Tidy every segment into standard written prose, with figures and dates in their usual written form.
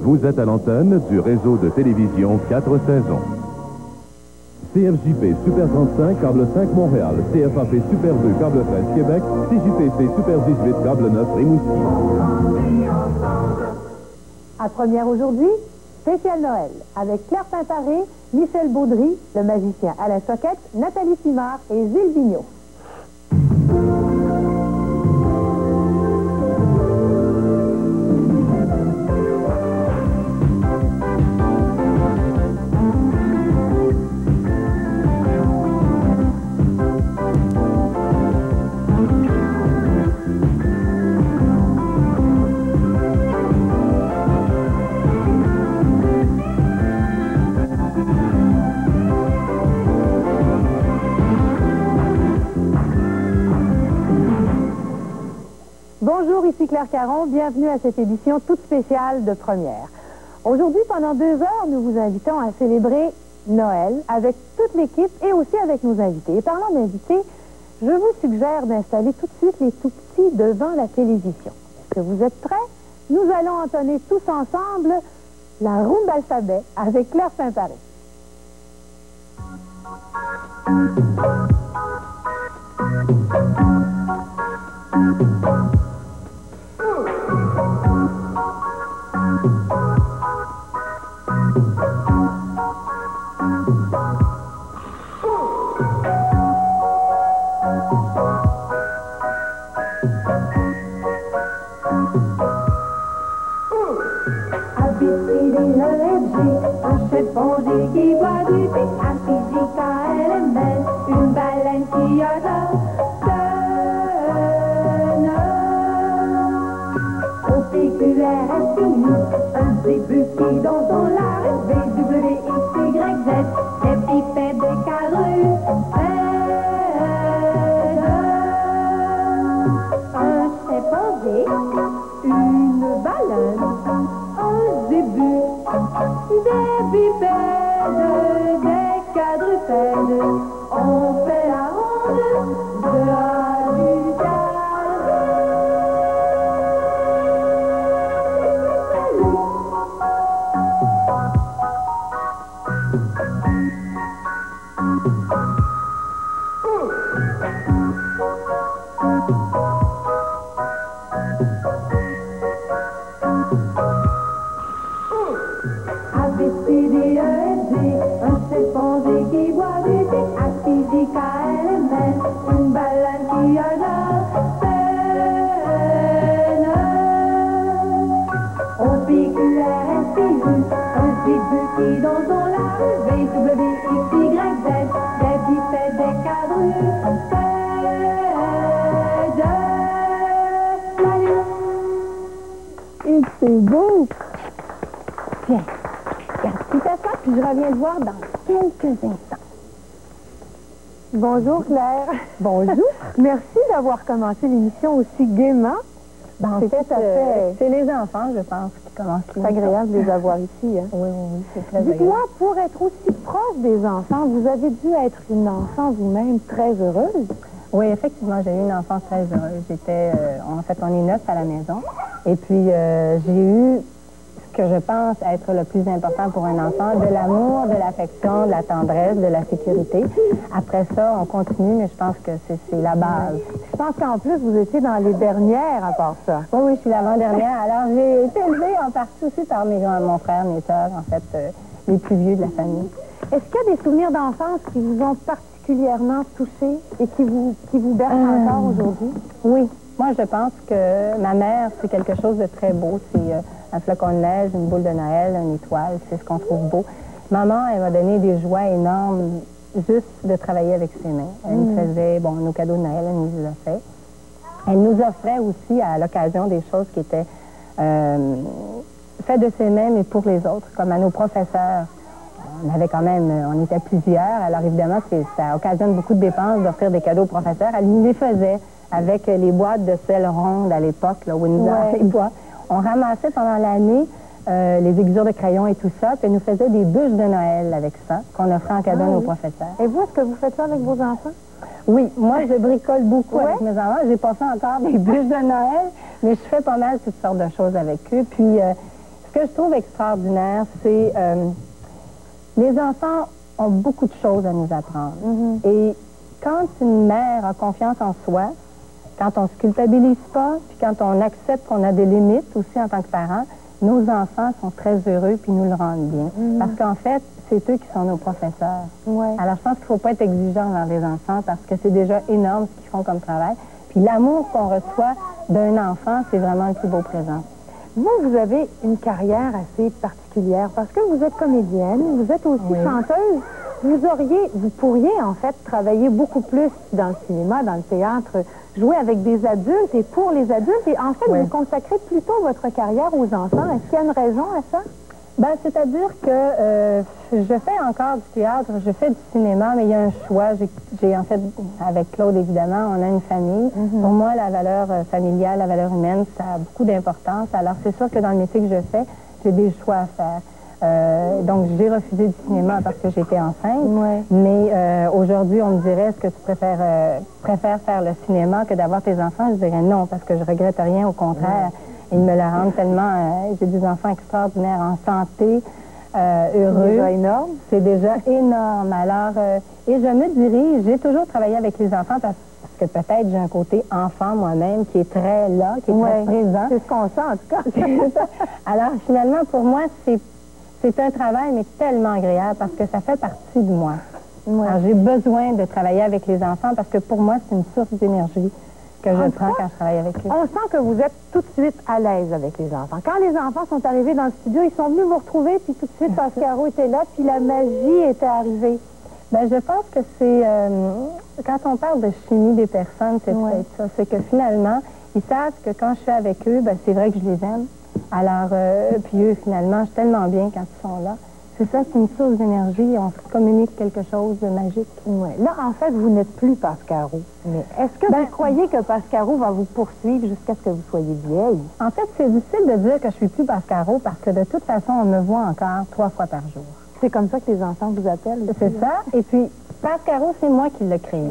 Vous êtes à l'antenne du réseau de télévision 4 saisons. CFJP Super 35, câble 5 Montréal. CFAP Super 2, câble 13 Québec. CJPC Super 18, câble 9 Rimouski. À première aujourd'hui, spécial Noël, avec Claire Pimparé, Michel Baudry, le magicien Alain Soquette, Nathalie Simard et Gilles Vigneault. Bonjour, ici Claire Caron, bienvenue à cette édition toute spéciale de première. Aujourd'hui, pendant 2 heures, nous vous invitons à célébrer Noël avec toute l'équipe et aussi avec nos invités. Et parlant d'invités, je vous suggère d'installer tout de suite les tout-petits devant la télévision. Est-ce que vous êtes prêts? Nous allons entonner tous ensemble la rumba alphabet avec Claire Pimparé. Un chimpanzé qui boit du thé, un physica LML, une baleine qui adore au PQRS sur nous, un zébu qui danse dans la rue, VWXYZ, des pipets, des cadrus, un chimpanzé, une baleine, un zébu, des bipèdes, des quadrupèdes, on fait la ronde de A du C'est beau! Tiens, garde tout à ça, puis je reviens te voir dans quelques instants. Bonjour Claire. Bonjour. Merci d'avoir commencé l'émission aussi gaiement. Ben, en fait, c'est les enfants, je pense, qui commencent. C'est agréable de les avoir ici. Hein? Oui, c'est très agréable. Dites-moi, pour être aussi proche des enfants, vous avez dû être une enfant vous-même très heureuse. Oui, effectivement, j'ai eu une enfance très heureuse. J'étais, en fait, on est 9 à la maison. Et puis, j'ai eu ce que je pense être le plus important pour un enfant, de l'amour, de l'affection, de la tendresse, de la sécurité. Après ça, on continue, mais je pense que c'est la base. Je pense qu'en plus, vous étiez dans les dernières à part ça. Oui, je suis l'avant-dernière. Alors, j'ai été élevée en partie aussi par mon frère, mes sœurs, en fait, les plus vieux de la famille. Est-ce qu'il y a des souvenirs d'enfance qui vous ont particulièrement touché et qui vous bercent encore aujourd'hui? Oui. Moi, je pense que ma mère, c'est quelque chose de très beau. C'est un flocon de neige, une boule de Noël, une étoile. C'est ce qu'on trouve beau. Maman, elle m'a donné des joies énormes juste de travailler avec ses mains. Elle nous faisait, nos cadeaux de Noël, elle nous les a fait. Elle nous offrait aussi, à l'occasion, des choses qui étaient faites de ses mains, mais pour les autres, comme à nos professeurs. On avait quand même, on était plusieurs. Alors, évidemment, ça occasionne beaucoup de dépenses d'offrir des cadeaux aux professeurs. Elle nous les faisait avec les boîtes de sel ronde à l'époque, là, où ils nous offraient les boîtes. On ramassait pendant l'année les aiguisures de crayon et tout ça, puis elle nous faisait des bûches de Noël avec ça, qu'on offrait en cadeau à nos professeurs. Et vous, est-ce que vous faites ça avec vos enfants? Oui, moi, je bricole beaucoup avec mes enfants. J'ai pas fait encore des bûches de Noël, mais je fais pas mal toutes sortes de choses avec eux. Puis, Ce que je trouve extraordinaire, c'est les enfants ont beaucoup de choses à nous apprendre. Et quand une mère a confiance en soi, quand on ne se culpabilise pas, puis quand on accepte qu'on a des limites aussi en tant que parents, nos enfants sont très heureux puis nous le rendent bien. Parce qu'en fait, c'est eux qui sont nos professeurs. Ouais. Alors, je pense qu'il ne faut pas être exigeant envers les enfants parce que c'est déjà énorme ce qu'ils font comme travail. Puis l'amour qu'on reçoit d'un enfant, c'est vraiment le plus beau présent. Vous avez une carrière assez particulière parce que vous êtes comédienne, vous êtes aussi chanteuse. Vous pourriez en fait travailler beaucoup plus dans le cinéma, dans le théâtre, jouer avec des adultes et pour les adultes. Et en fait, vous consacrez plutôt votre carrière aux enfants. Est-ce qu'il y a une raison à ça? Ben, c'est-à-dire que je fais encore du théâtre, je fais du cinéma, mais il y a un choix. J'ai en fait, avec Claude, évidemment, on a une famille. Pour moi, la valeur familiale, la valeur humaine, ça a beaucoup d'importance. Alors, c'est sûr que dans le métier que je fais, j'ai des choix à faire. Donc, j'ai refusé du cinéma parce que j'étais enceinte. Mais aujourd'hui, on me dirait, est-ce que tu préfères faire le cinéma que d'avoir tes enfants? Je dirais non, parce que je regrette rien, au contraire. Ils me le rendent tellement... j'ai des enfants extraordinaires en santé, heureux. C'est déjà énorme. C'est déjà énorme. Alors, et je me dirige, j'ai toujours travaillé avec les enfants parce que peut-être j'ai un côté enfant moi-même qui est très là, qui est très présent. C'est ce qu'on sent, en tout cas. Alors, finalement, pour moi, c'est un travail, mais tellement agréable parce que ça fait partie de moi. Alors, j'ai besoin de travailler avec les enfants parce que pour moi, c'est une source d'énergie que je prends quand je travaille avec eux. On sent que vous êtes tout de suite à l'aise avec les enfants. Quand les enfants sont arrivés dans le studio, ils sont venus vous retrouver, puis tout de suite, Pascaro était là, puis la magie était arrivée. Ben, je pense que c'est... quand on parle de chimie des personnes, c'est peut-être ça. C'est que finalement, ils savent que quand je suis avec eux, ben, c'est vrai que je les aime. Alors, puis eux, finalement, je suis tellement bien quand ils sont là. C'est ça, c'est une source d'énergie. On se communique quelque chose de magique. Là, en fait, vous n'êtes plus Pascaro. Mais est-ce que vous croyez que Pascaro va vous poursuivre jusqu'à ce que vous soyez vieille? En fait, c'est difficile de dire que je suis plus Pascaro parce que de toute façon, on me voit encore 3 fois par jour. C'est comme ça que les enfants vous appellent? C'est ça. Et puis, Pascaro, c'est moi qui l'ai créé.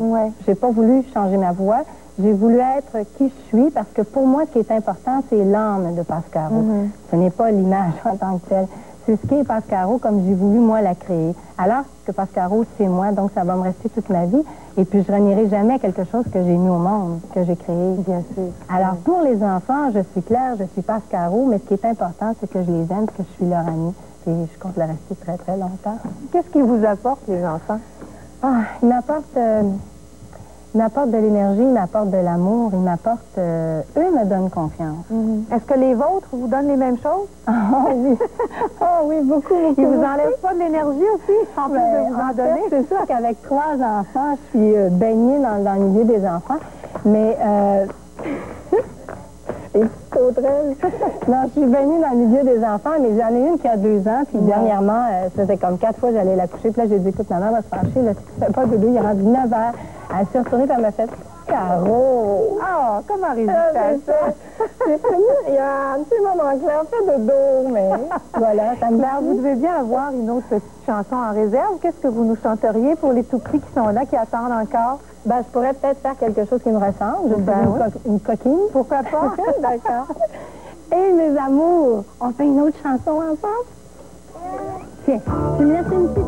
J'ai pas voulu changer ma voix. J'ai voulu être qui je suis parce que pour moi, ce qui est important, c'est l'âme de Pascaro. Ce n'est pas l'image en tant que telle. C'est ce qui est Pascaro comme j'ai voulu, moi, la créer. Alors que Pascaro, c'est moi, donc ça va me rester toute ma vie. Et puis, je renierai jamais quelque chose que j'ai mis au monde, que j'ai créé. Bien sûr. Alors, pour les enfants, je suis Claire, je suis Pascaro, mais ce qui est important, c'est que je les aime, que je suis leur amie. Et je compte le rester très, très longtemps. Qu'est-ce qu'ils vous apportent, les enfants? Ah, ils m'apportent de l'énergie, ils m'apportent de l'amour, ils m'apportent... eux me donnent confiance. Est-ce que les vôtres vous donnent les mêmes choses? Oh oui, oh, oui, beaucoup. Ils vous enlèvent pas de l'énergie aussi, en plus de vous en donner? C'est sûr qu'avec 3 enfants, je suis baignée dans le milieu des enfants, mais... les petites sauterelles. Non, je suis baignée dans le milieu des enfants, mais j'en ai une qui a 2 ans, puis dernièrement, ça faisait comme 4 fois que j'allais la coucher, puis là, j'ai dit, écoute, maman va se fâcher, là, si tu fais pas de dodo, il est rendu 9 heures. Elle s'est retournée, puis elle m'a fait, Caro! Ah, comment résister à ça? J'ai fini, Yann, tu sais, maman Claire, fais dodo, mais voilà, ça me Vous devez bien avoir une autre petite chanson en réserve. Qu'est-ce que vous nous chanteriez pour les tout-petits qui sont là, qui attendent encore? Ben, je pourrais peut-être faire quelque chose qui me ressemble. Une coquine. Pourquoi pas? D'accord. Et mes amours, on fait une autre chanson ensemble? Tiens, tu me laisses une petite...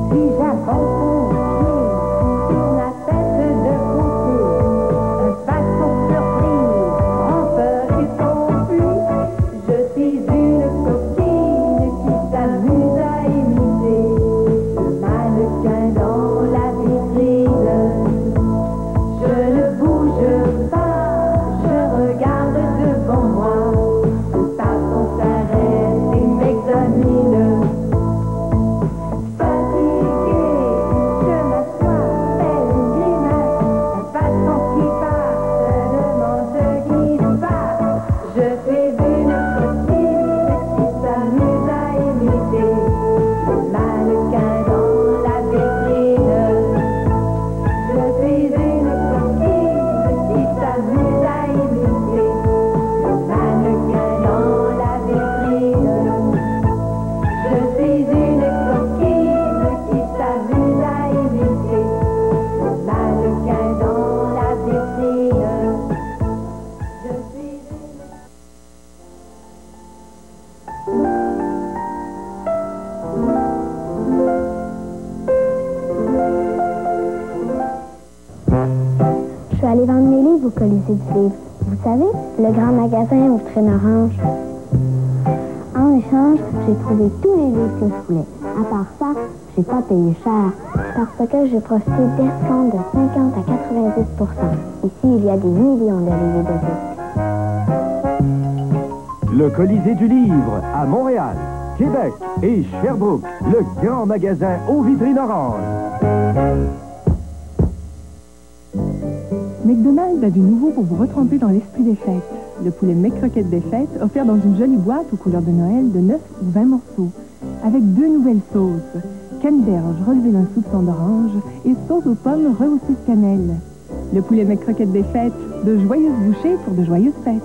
Puis j'avance mon pied sur la terre. aller vendre mes livres au Colisée du Livre. Vous savez, le grand magasin aux vitrines oranges. En échange, j'ai trouvé tous les livres que je voulais. À part ça, j'ai pas payé cher, parce que j'ai profité d'escomptes de 50 à 90 %. Ici, il y a des millions de livres de Le Colisée du Livre à Montréal, Québec et Sherbrooke, le grand magasin aux vitrines oranges. McDonald's a du nouveau pour vous retremper dans l'esprit des fêtes. Le poulet McCroquette des fêtes, offert dans une jolie boîte aux couleurs de Noël de 9 ou 20 morceaux, avec 2 nouvelles sauces, canneberge relevée d'un soupçon d'orange et sauce aux pommes rehaussée de cannelle. Le poulet McCroquette des fêtes, de joyeuses bouchées pour de joyeuses fêtes.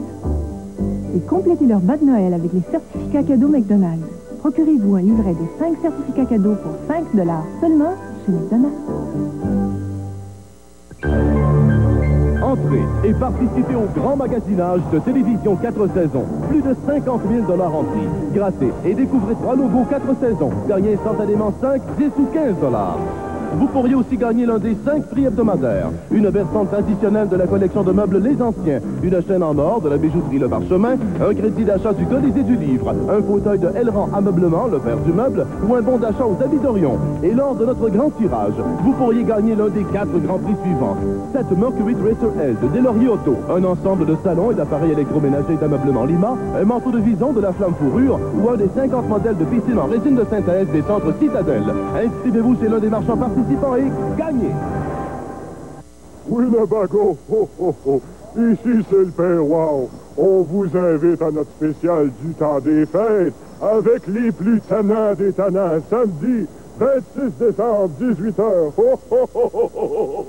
Et complétez leur bas de Noël avec les certificats cadeaux McDonald's. Procurez-vous un livret de 5 certificats cadeaux pour 5 $ seulement chez McDonald's. Entrez et participez au grand magasinage de Télévision 4 saisons. Plus de 50 000 $ en prix. Grattez et découvrez 3 logos 4 saisons. Gagnez instantanément 5, 10 ou 15 $. Vous pourriez aussi gagner l'un des 5 prix hebdomadaires. Une berçante traditionnelle de la collection de meubles Les Anciens, une chaîne en or de la bijouterie Le Parchemin, un crédit d'achat du Colisée du Livre, un fauteuil de Elran Ameublement, le père du meuble, ou un bon d'achat aux Habits d'Orion. Et lors de notre grand tirage, vous pourriez gagner l'un des 4 grands prix suivants. Cette Mercury Tracer L de Delory Auto, un ensemble de salons et d'appareils électroménagers d'ameublement Lima, un manteau de vison de la Flamme Fourrure, ou un des 50 modèles de piscine en résine de synthèse des centres Citadelle. Inscrivez-vous chez l'un des marchands participants et gagnez! Winnebago, oh, oh, oh. Ici c'est le Père Wow. On vous invite à notre spécial du temps des fêtes avec les plus tannants des tannants samedi 26 décembre 18h. Oh, oh, oh, oh, oh.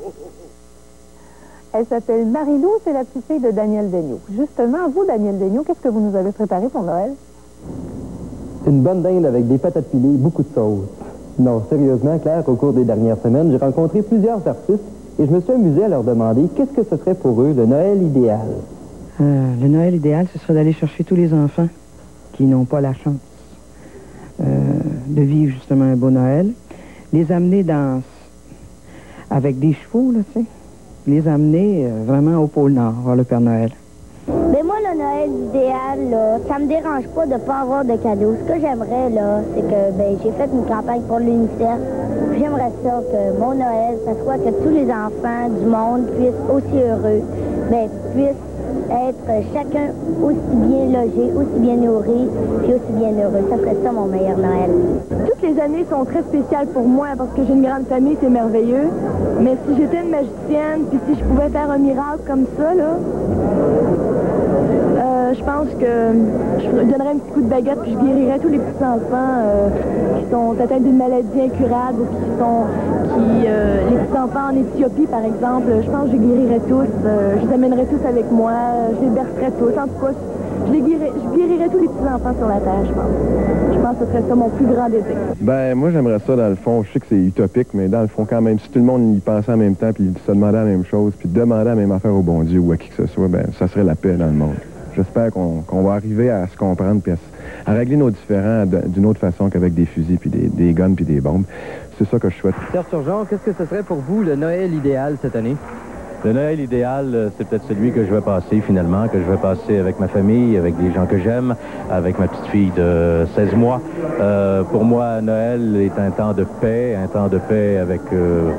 Elle s'appelle Marie-Lou, c'est la petite fille de Daniel Daigneault. Justement, vous, Daniel Daigneault, qu'est-ce que vous nous avez préparé pour Noël? Une bonne dinde avec des patates pilées, beaucoup de sauce. Non, sérieusement, Claire, au cours des dernières semaines, j'ai rencontré plusieurs artistes et je me suis amusé à leur demander qu'est-ce que ce serait pour eux le Noël idéal. Le Noël idéal, ce serait d'aller chercher tous les enfants qui n'ont pas la chance de vivre justement un beau Noël, les amener avec des chevaux, là, tu sais, les amener vraiment au pôle Nord, voir le Père Noël. Mais moi, le Noël idéal, là, ça me dérange pas de pas avoir de cadeaux. Ce que j'aimerais, là, c'est que j'ai fait une campagne pour l'UNICEF. J'aimerais ça que mon Noël, ça soit que tous les enfants du monde puissent aussi heureux, puissent être chacun aussi bien logé, aussi bien nourri, puis aussi bien heureux. Ça serait ça mon meilleur Noël. Toutes les années sont très spéciales pour moi parce que j'ai une grande famille, c'est merveilleux. Mais si j'étais une magicienne, puis si je pouvais faire un miracle comme ça, là, je pense que je donnerais un petit coup de baguette puis je guérirais tous les petits enfants qui sont atteints d'une maladie incurable ou les petits enfants en Éthiopie, par exemple. Je pense que je les guérirais tous. Je les amènerais tous avec moi. Je les bercerais tous. En tout cas, je guérirais tous les petits enfants sur la terre, je pense. Je pense que ce serait ça mon plus grand désir. Ben, moi, j'aimerais ça, dans le fond. Je sais que c'est utopique, mais dans le fond, quand même, si tout le monde y pensait en même temps, puis se demandait la même chose, puis demandait la même affaire au bon Dieu ou à qui que ce soit, ben, ça serait la paix dans le monde. J'espère qu'on va arriver à se comprendre puis à régler nos différends d'une autre façon qu'avec des fusils, puis des guns, puis des bombes. C'est ça que je souhaite. Serge Turgeon, qu'est-ce que ce serait pour vous le Noël idéal cette année? Le Noël idéal, c'est peut-être celui que je vais passer finalement, que je vais passer avec ma famille, avec des gens que j'aime, avec ma petite fille de 16 mois. Pour moi, Noël est un temps de paix avec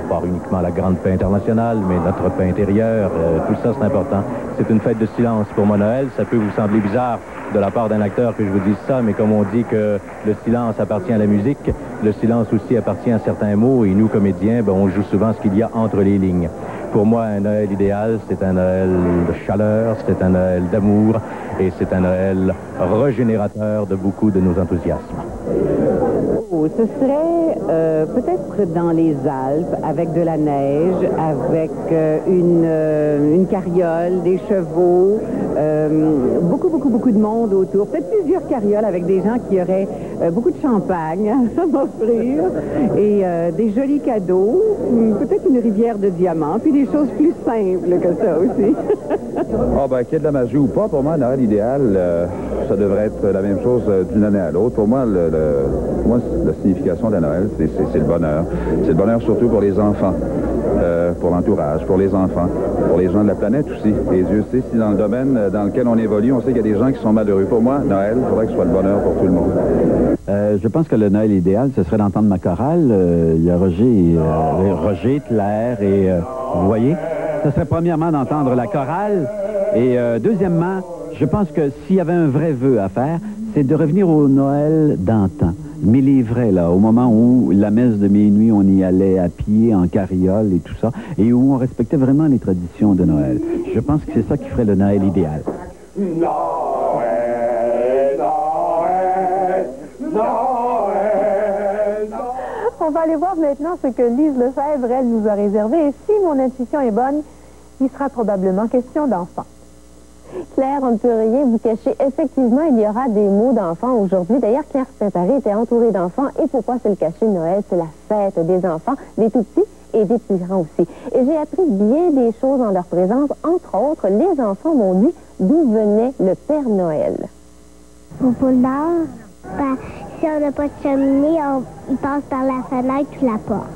pas uniquement la grande paix internationale, mais notre paix intérieure. Tout ça, c'est important. C'est une fête de silence pour moi, Noël. Ça peut vous sembler bizarre de la part d'un acteur que je vous dise ça, mais comme on dit que le silence appartient à la musique, le silence aussi appartient à certains mots, et nous, comédiens, on joue souvent ce qu'il y a entre les lignes. Pour moi, un Noël idéal, c'est un Noël de chaleur, c'est un Noël d'amour et c'est un Noël régénérateur de beaucoup de nos enthousiasmes. Ce serait peut-être dans les Alpes, avec de la neige, avec une carriole, des chevaux, beaucoup de monde autour. Peut-être plusieurs carrioles avec des gens qui auraient beaucoup de champagne à m'offrir et des jolis cadeaux, peut-être une rivière de diamants, puis des choses plus simples que ça aussi. Ah ben, qu'il y ait de la magie ou pas, pour moi, Noël idéal, ça devrait être la même chose d'une année à l'autre. Pour moi, la signification de Noël, c'est le bonheur. C'est le bonheur surtout pour les enfants, pour l'entourage, pour les enfants, pour les gens de la planète aussi. Et Dieu sait si dans le domaine dans lequel on évolue, on sait qu'il y a des gens qui sont malheureux. Pour moi, Noël, il faudrait que ce soit le bonheur pour tout le monde. Je pense que le Noël idéal, ce serait d'entendre ma chorale. Il y a Roger, Claire et vous voyez, ce serait premièrement d'entendre la chorale et deuxièmement, je pense que s'il y avait un vrai vœu à faire, c'est de revenir au Noël d'antan. Mais les vrais, là, au moment où la messe de minuit, on y allait à pied, en carriole et tout ça, et où on respectait vraiment les traditions de Noël. Je pense que c'est ça qui ferait le Noël idéal. Noël, Noël, Noël, Noël. On va aller voir maintenant ce que Lise Lefebvre, elle, nous a réservé. Et si mon intuition est bonne, il sera probablement question d'enfants. Claire, on ne peut rien vous cacher. Effectivement, il y aura des mots d'enfants aujourd'hui. D'ailleurs, Claire Spintaré était entourée d'enfants. Et pourquoi c'est le cachet de Noël? C'est la fête des enfants, des tout-petits et des plus grands aussi. Et j'ai appris bien des choses en leur présence. Entre autres, les enfants m'ont dit d'où venait le Père Noël. Au pôle Nord, si on n'a pas de cheminée, il passe par la fenêtre ou la porte.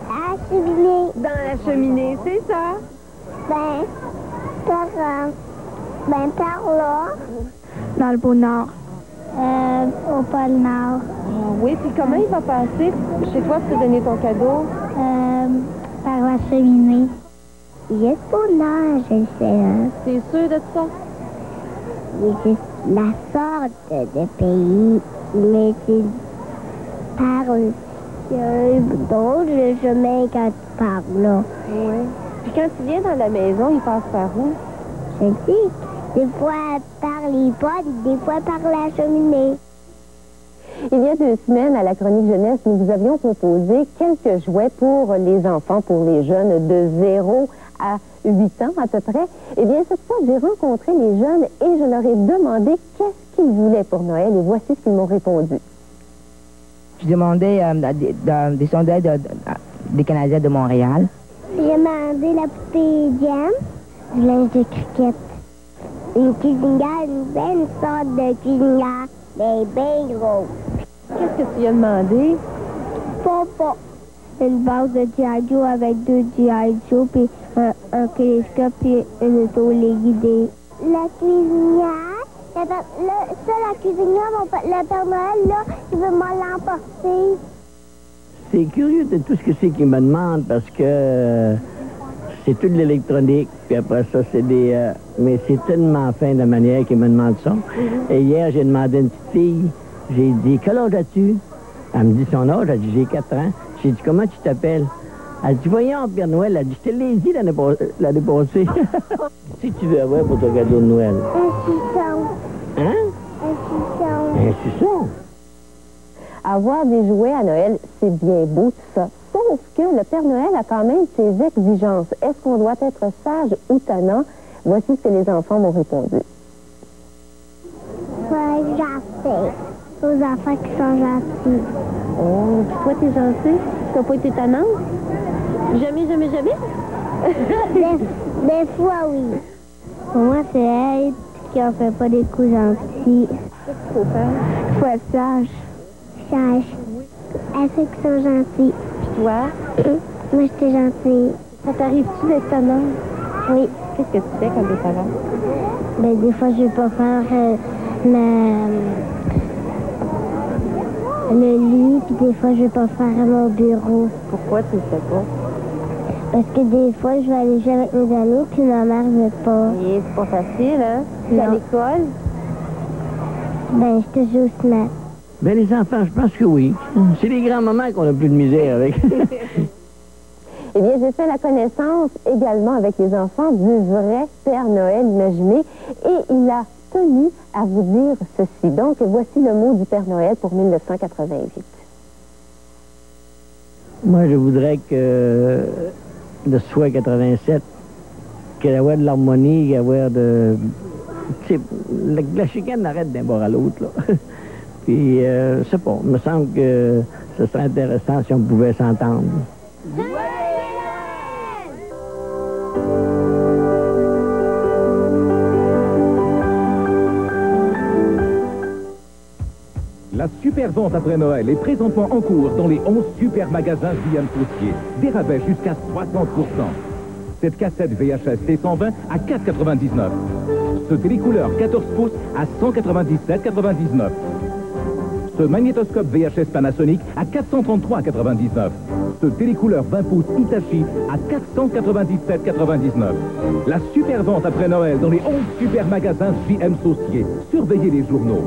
À la cheminée. Dans la cheminée, c'est ça? Par là. Dans le pôle Nord. Au pôle Nord. Oui, puis comment il va passer chez toi pour te donner ton cadeau? Par la cheminée. Juste au Nord, je le sais. Hein. T'es sûr de ça? Il existe la sorte de pays, mais c'est par d'autres chemins quand tu parles là. Oui. Puis quand tu viens dans la maison, il passe par où? Je sais. Des fois par les potes, des fois par la cheminée. Il y a 2 semaines, à la Chronique Jeunesse, nous vous avions proposé quelques jouets pour les enfants, pour les jeunes de 0 à 8 ans à peu près. Eh bien, cette fois, j'ai rencontré les jeunes et je leur ai demandé qu'est-ce qu'ils voulaient pour Noël et voici ce qu'ils m'ont répondu. Je demandais des sondages des Canadiens de Montréal. J'ai demandé la poupée Jam, du linge de cricket. Une cuisinière, une belle sorte de cuisinière, mais bien gros. Qu'est-ce que tu as demandé? Papa. Une base de G.I. Joe avec 2 G.I. Joe, puis un télescope, puis une auto guidée. La cuisinière, la cuisinière, le Père Noël, là, il veut m'en l'emporter. C'est curieux de tout ce que c'est qu'il me demande, parce que c'est toute l'électronique, puis après ça, c'est des... mais c'est tellement fin de manière qu'il me demande ça. Et hier, j'ai demandé à une petite fille, j'ai dit, quel âge as-tu? Elle me dit son âge, elle dit, j'ai 4 ans. J'ai dit, comment tu t'appelles? Elle dit, voyons, Père Noël, elle dit, je te l'ai dit l'année passée. Si tu veux avoir pour ton cadeau de Noël? Un suçon. Hein? Un suçon. Un suçon? Avoir des jouets à Noël, c'est bien beau tout ça. Sauf que le Père Noël a quand même ses exigences. Est-ce qu'on doit être sage ou tannant? Voici ce que les enfants m'ont répondu. Faut être gentil. Aux enfants qui sont gentils. Oh, toi, t'es gentil? T'as pas été tannante? Jamais, jamais, jamais? Des fois, oui. Pour moi, c'est être qu'on fait pas des coups gentils. Qu'est-ce qu'il faut faire? Il faut être sage. Sage. À ceux qui sont gentils. Puis toi? Moi, j'étais gentille. Ça t'arrive-tu d'être tannante? Oui. Qu'est-ce que tu fais quand t'es tannante? Ben, des fois, je vais pas faire le lit, puis des fois, je vais pas faire mon bureau. Pourquoi tu le fais pas? Parce que des fois, je vais aller jouer avec mes amis, puis ma mère veut pas. Et c'est pas facile, hein? Puis à l'école? Ben, je te joue au snap. Ben, les enfants, je pense que oui. C'est les grands-mamans qu'on a plus de misère avec. Eh bien, j'ai fait la connaissance également avec les enfants du vrai Père Noël imaginé et il a tenu à vous dire ceci. Donc, voici le mot du Père Noël pour 1988. Moi, je voudrais que de soit 87, qu'il y ait de l'harmonie, qu'il y ait de... Tu sais, la chicane arrête d'un bord à l'autre, là. Puis, c'est pas, il me semble que ce serait intéressant si on pouvait s'entendre. La super vente après Noël est présentement en cours dans les 11 super magasins JM Saucier. Des rabais jusqu'à 60%. Cette cassette VHS T120 à 4,99. Ce télécouleur 14 pouces à 197,99. Ce magnétoscope VHS Panasonic à 433,99. Ce télécouleur 20 pouces Hitachi à 497,99. La super vente après Noël dans les 11 super magasins JM Saucier. Surveillez les journaux.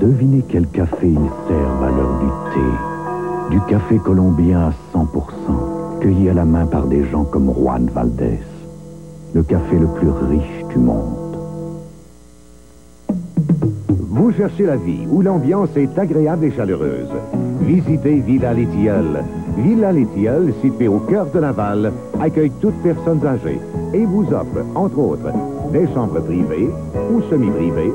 Devinez quel café ils servent à l'heure du thé. Du café colombien à 100%, cueilli à la main par des gens comme Juan Valdez. Le café le plus riche du monde. Vous cherchez la vie où l'ambiance est agréable et chaleureuse. Visitez Villa Les Tilleuls. Villa Les Tilleuls, située au cœur de Laval, accueille toutes personnes âgées et vous offre, entre autres, des chambres privées ou semi-privées,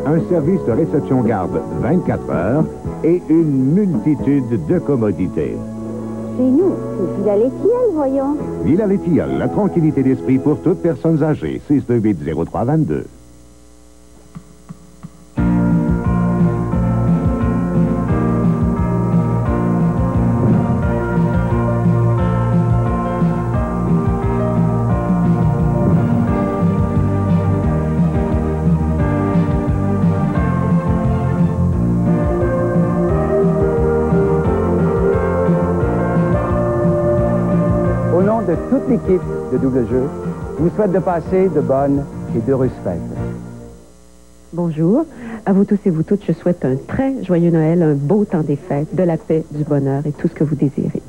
un service de réception-garde 24 heures et une multitude de commodités. Chez nous, c'est Villa Les Tilleuls, voyons. Villa Les Tilleuls, la tranquillité d'esprit pour toutes personnes âgées. 628-0322. Au nom de toute l'équipe de Double Jeu, je vous souhaite de passer de bonnes et d'heureuses fêtes. Bonjour. À vous tous et vous toutes, je souhaite un très joyeux Noël, un beau temps des fêtes, de la paix, du bonheur et tout ce que vous désirez.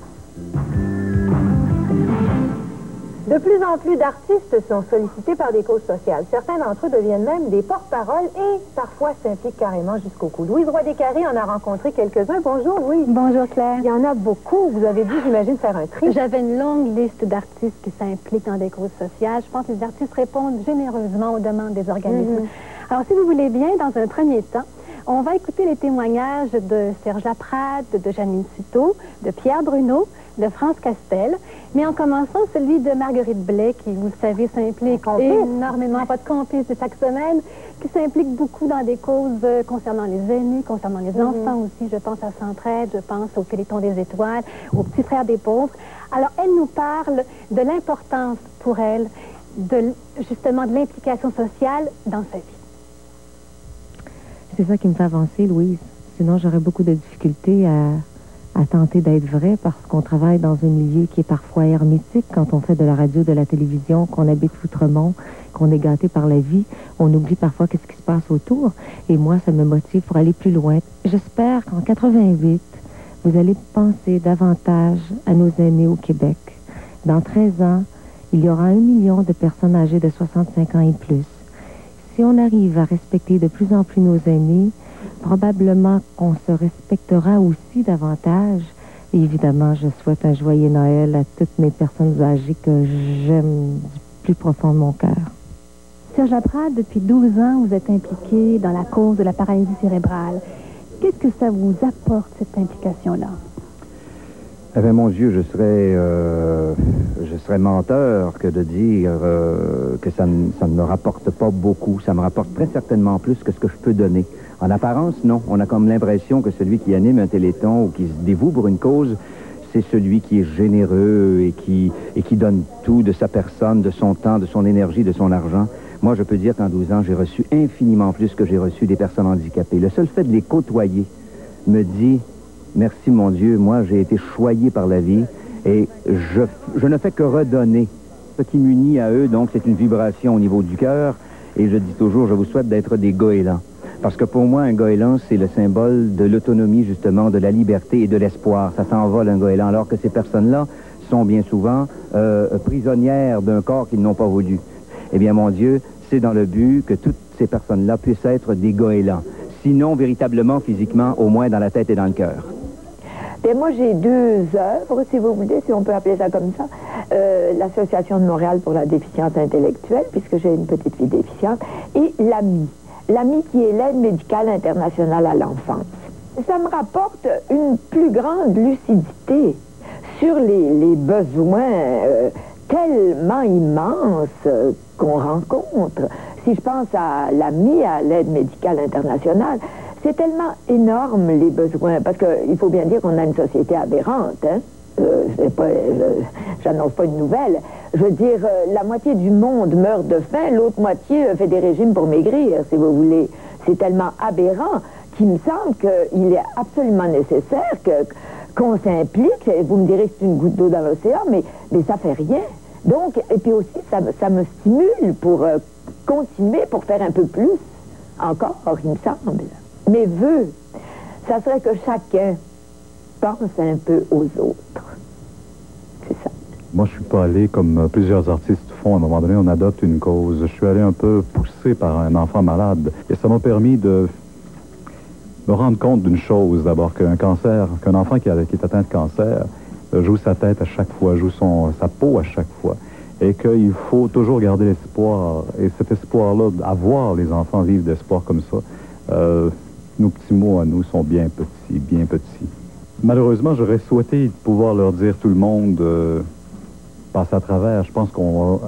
De plus en plus d'artistes sont sollicités par des causes sociales. Certains d'entre eux deviennent même des porte-paroles et parfois s'impliquent carrément jusqu'au cou. Louise Roy-Descarrés en a rencontré quelques-uns. Bonjour, Louise. Bonjour, Claire. Il y en a beaucoup. Vous avez dû, j'imagine, faire un tri. J'avais une longue liste d'artistes qui s'impliquent dans des causes sociales. Je pense que les artistes répondent généreusement aux demandes des organismes. Alors, si vous voulez bien, dans un premier temps, on va écouter les témoignages de Serge Laprade, de Janine Citeau, de Pierre Bruno, de France Castel, mais en commençant celui de Marguerite Blais, qui, vous le savez, s'implique énormément, votre complice de chaque semaine, qui s'implique beaucoup dans des causes concernant les aînés, concernant les enfants aussi. Je pense à Centraide, je pense au Téléthon des Étoiles, aux Petits Frères des Pauvres. Alors, elle nous parle de l'importance pour elle, justement, de l'implication sociale dans sa vie. C'est ça qui me fait avancer, Louise. Sinon, j'aurais beaucoup de difficultés à tenter d'être vrai parce qu'on travaille dans un milieu qui est parfois hermétique quand on fait de la radio, de la télévision, qu'on habite Outremont, qu'on est gâté par la vie. On oublie parfois qu'est-ce qui se passe autour. Et moi, ça me motive pour aller plus loin. J'espère qu'en 88, vous allez penser davantage à nos aînés au Québec. Dans 13 ans, il y aura 1 million de personnes âgées de 65 ans et plus. Si on arrive à respecter de plus en plus nos aînés, probablement qu'on se respectera aussi davantage. Et évidemment, je souhaite un joyeux Noël à toutes mes personnes âgées que j'aime du plus profond de mon cœur. Serge Laprade, depuis 12 ans, vous êtes impliqué dans la cause de la paralysie cérébrale. Qu'est-ce que ça vous apporte, cette implication-là? Eh bien, mon Dieu, je serais menteur que de dire que ça ne me rapporte pas beaucoup. Ça me rapporte très certainement plus que ce que je peux donner. En apparence, non. On a comme l'impression que celui qui anime un téléthon ou qui se dévoue pour une cause, c'est celui qui est généreux et qui donne tout de sa personne, de son temps, de son énergie, de son argent. Moi, je peux dire qu'en 12 ans, j'ai reçu infiniment plus que j'ai reçu des personnes handicapées. Le seul fait de les côtoyer me dit... Merci, mon Dieu. Moi, j'ai été choyé par la vie et je ne fais que redonner. Ce qui m'unit à eux, donc, c'est une vibration au niveau du cœur. Et je dis toujours, je vous souhaite d'être des goélands. Parce que pour moi, un goéland, c'est le symbole de l'autonomie, justement, de la liberté et de l'espoir. Ça s'envole, un goéland, alors que ces personnes-là sont bien souvent prisonnières d'un corps qu'ils n'ont pas voulu. Eh bien, mon Dieu, c'est dans le but que toutes ces personnes-là puissent être des goélands. Sinon, véritablement, physiquement, au moins dans la tête et dans le cœur. Bien, moi, j'ai 2 œuvres, si vous voulez, si on peut appeler ça comme ça. L'Association de Montréal pour la déficience intellectuelle, puisque j'ai une petite fille déficiente, et l'AMI. l'amitié et l'aide médicale internationale à l'enfance. Ça me rapporte une plus grande lucidité sur les besoins tellement immenses qu'on rencontre. Si je pense à l'AMI, à l'aide médicale internationale, c'est tellement énorme les besoins, parce qu'il faut bien dire qu'on a une société aberrante, hein? J'annonce pas une nouvelle. Je veux dire, la moitié du monde meurt de faim, l'autre moitié fait des régimes pour maigrir, si vous voulez. C'est tellement aberrant qu'il me semble qu'il est absolument nécessaire qu'on s'implique. Vous me direz que c'est une goutte d'eau dans l'océan, mais ça fait rien. Donc, et puis aussi, ça me stimule pour continuer, pour faire un peu plus. Encore, il me semble. Mes vœux, ça serait que chacun pense un peu aux autres. C'est ça. Moi, je suis pas allé comme plusieurs artistes font. À un moment donné, on adopte une cause. Je suis allé un peu poussé par un enfant malade. Et ça m'a permis de me rendre compte d'une chose, d'abord, qu'un enfant qui est atteint de cancer joue sa tête à chaque fois, joue sa peau à chaque fois. Et qu'il faut toujours garder l'espoir. Et cet espoir-là, avoir les enfants vivre d'espoir comme ça, nos petits mots à nous sont bien petits, bien petits. Malheureusement, j'aurais souhaité pouvoir leur dire tout le monde passe à travers. Je pense qu'on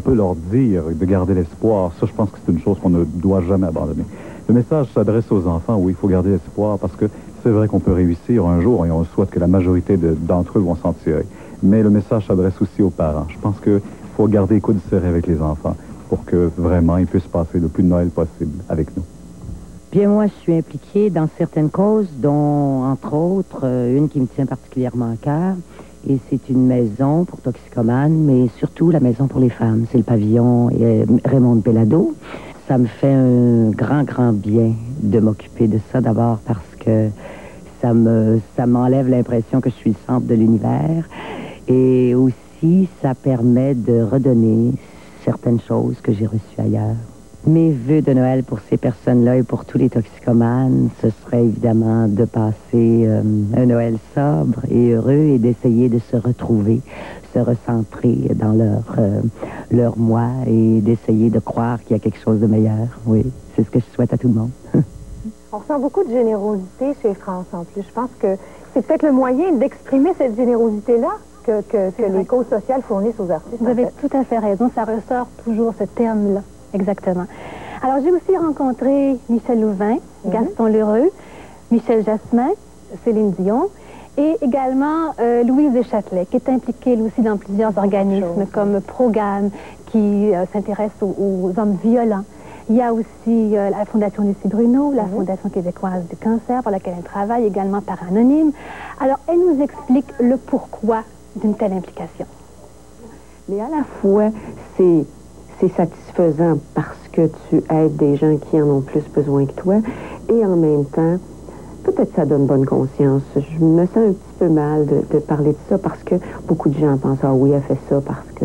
peut leur dire de garder l'espoir. Ça, je pense que c'est une chose qu'on ne doit jamais abandonner. Le message s'adresse aux enfants, oui, il faut garder l'espoir parce que c'est vrai qu'on peut réussir un jour et on souhaite que la majorité d'entre eux vont s'en tirer. Mais le message s'adresse aussi aux parents. Je pense qu'il faut garder les coudes serrés avec les enfants pour que vraiment ils puissent passer le plus de Noël possible avec nous. Bien, moi, je suis impliquée dans certaines causes, dont, entre autres, une qui me tient particulièrement à cœur. Et c'est une maison pour toxicomanes, mais surtout la maison pour les femmes. C'est le pavillon Raymond Bellado. Ça me fait un grand, grand bien de m'occuper de ça, d'abord parce que ça m'enlève l'impression que je suis le centre de l'univers. Et aussi, ça permet de redonner certaines choses que j'ai reçues ailleurs. Mes vœux de Noël pour ces personnes-là et pour tous les toxicomanes, ce serait évidemment de passer un Noël sobre et heureux et d'essayer de se retrouver, se recentrer dans leur moi et d'essayer de croire qu'il y a quelque chose de meilleur. Oui, c'est ce que je souhaite à tout le monde. On ressent beaucoup de générosité chez France en plus. Je pense que c'est peut-être le moyen d'exprimer cette générosité-là que les causes sociales fournissent aux artistes. Vous avez tout à fait raison, ça ressort toujours ce terme-là. Exactement. Alors, j'ai aussi rencontré Michel Louvain, Gaston Lheureux, Michel Jasmin, Céline Dion, et également Louise Deschâtelet, qui est impliquée, elle aussi, dans plusieurs organismes, comme Progam, qui s'intéresse aux hommes violents. Il y a aussi la Fondation Lucie Bruno, la Fondation québécoise du cancer, pour laquelle elle travaille, également par Anonyme. Alors, elle nous explique le pourquoi d'une telle implication. Mais à la fois, c'est satisfaisant parce que tu aides des gens qui en ont plus besoin que toi et en même temps, peut-être ça donne bonne conscience. Je me sens un petit peu mal de parler de ça parce que beaucoup de gens pensent « Ah oui, elle fait ça parce que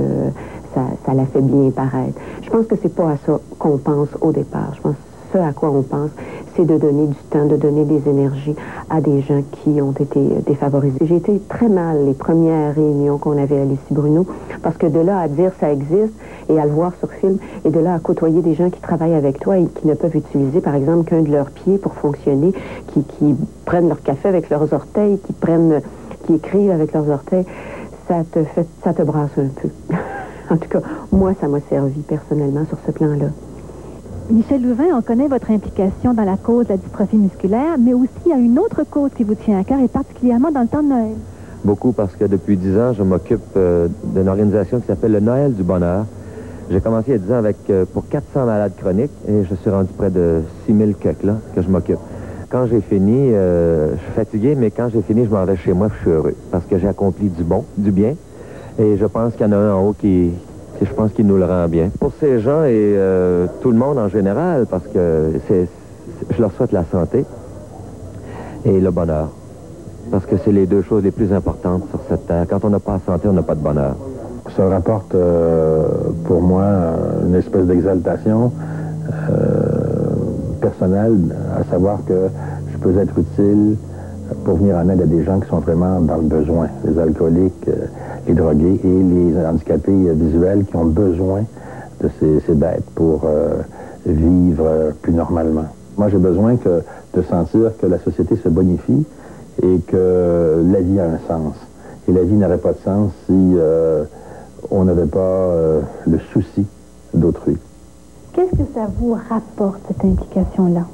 ça la fait bien paraître ». Je pense que c'est pas à ça qu'on pense au départ. Je pense que ce à quoi on pense, c'est de donner du temps, de donner des énergies à des gens qui ont été défavorisés. J'ai été très mal les premières réunions qu'on avait à Lucie Bruno, parce que de là à dire ça existe et à le voir sur film, et de là à côtoyer des gens qui travaillent avec toi et qui ne peuvent utiliser, par exemple, qu'un de leurs pieds pour fonctionner, qui prennent leur café avec leurs orteils, qui écrivent avec leurs orteils, ça te brasse un peu. En tout cas, moi, ça m'a servi personnellement sur ce plan-là. Michel Louvain, on connaît votre implication dans la cause de la dystrophie musculaire, mais aussi à une autre cause qui vous tient à cœur, et particulièrement dans le temps de Noël. Beaucoup, parce que depuis 10 ans, je m'occupe d'une organisation qui s'appelle le Noël du bonheur. J'ai commencé il y a 10 ans pour 400 malades chroniques, et je suis rendu près de 6000 coques là, que je m'occupe. Quand j'ai fini, je suis fatigué, mais quand j'ai fini, je m'en vais chez moi, je suis heureux, parce que j'ai accompli du bien, et je pense qu'il y en a un en haut qui je pense qu'il nous le rend bien. Pour ces gens et tout le monde en général, parce que je leur souhaite la santé et le bonheur. Parce que c'est les deux choses les plus importantes sur cette terre. Quand on n'a pas la santé, on n'a pas de bonheur. Ça rapporte pour moi une espèce d'exaltation personnelle, à savoir que je peux être utile pour venir en aide à des gens qui sont vraiment dans le besoin. Les alcooliques, les drogués et les handicapés visuels qui ont besoin de ces bêtes pour vivre plus normalement. Moi, j'ai besoin de sentir que la société se bonifie et que la vie a un sens. Et la vie n'aurait pas de sens si on n'avait pas le souci d'autrui. Qu'est-ce que ça vous rapporte, cette implication-là?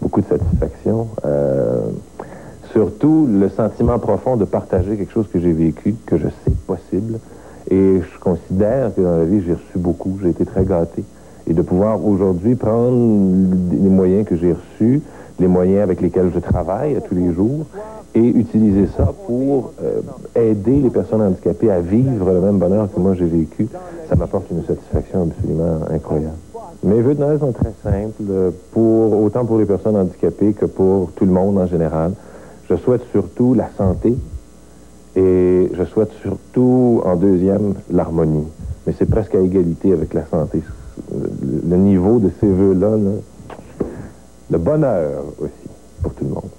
Beaucoup de satisfaction. Surtout le sentiment profond de partager quelque chose que j'ai vécu, que je sais possible. Et je considère que dans la vie, j'ai reçu beaucoup. J'ai été très gâté. Et de pouvoir aujourd'hui prendre les moyens que j'ai reçus, les moyens avec lesquels je travaille tous les jours, et utiliser ça pour aider les personnes handicapées à vivre le même bonheur que moi j'ai vécu, ça m'apporte une satisfaction absolument incroyable. Mes vœux de Noël sont très simples, autant pour les personnes handicapées que pour tout le monde en général. Je souhaite surtout la santé et je souhaite surtout, en deuxième, l'harmonie. Mais c'est presque à égalité avec la santé. Le niveau de ces vœux-là, le bonheur aussi, pour tout le monde.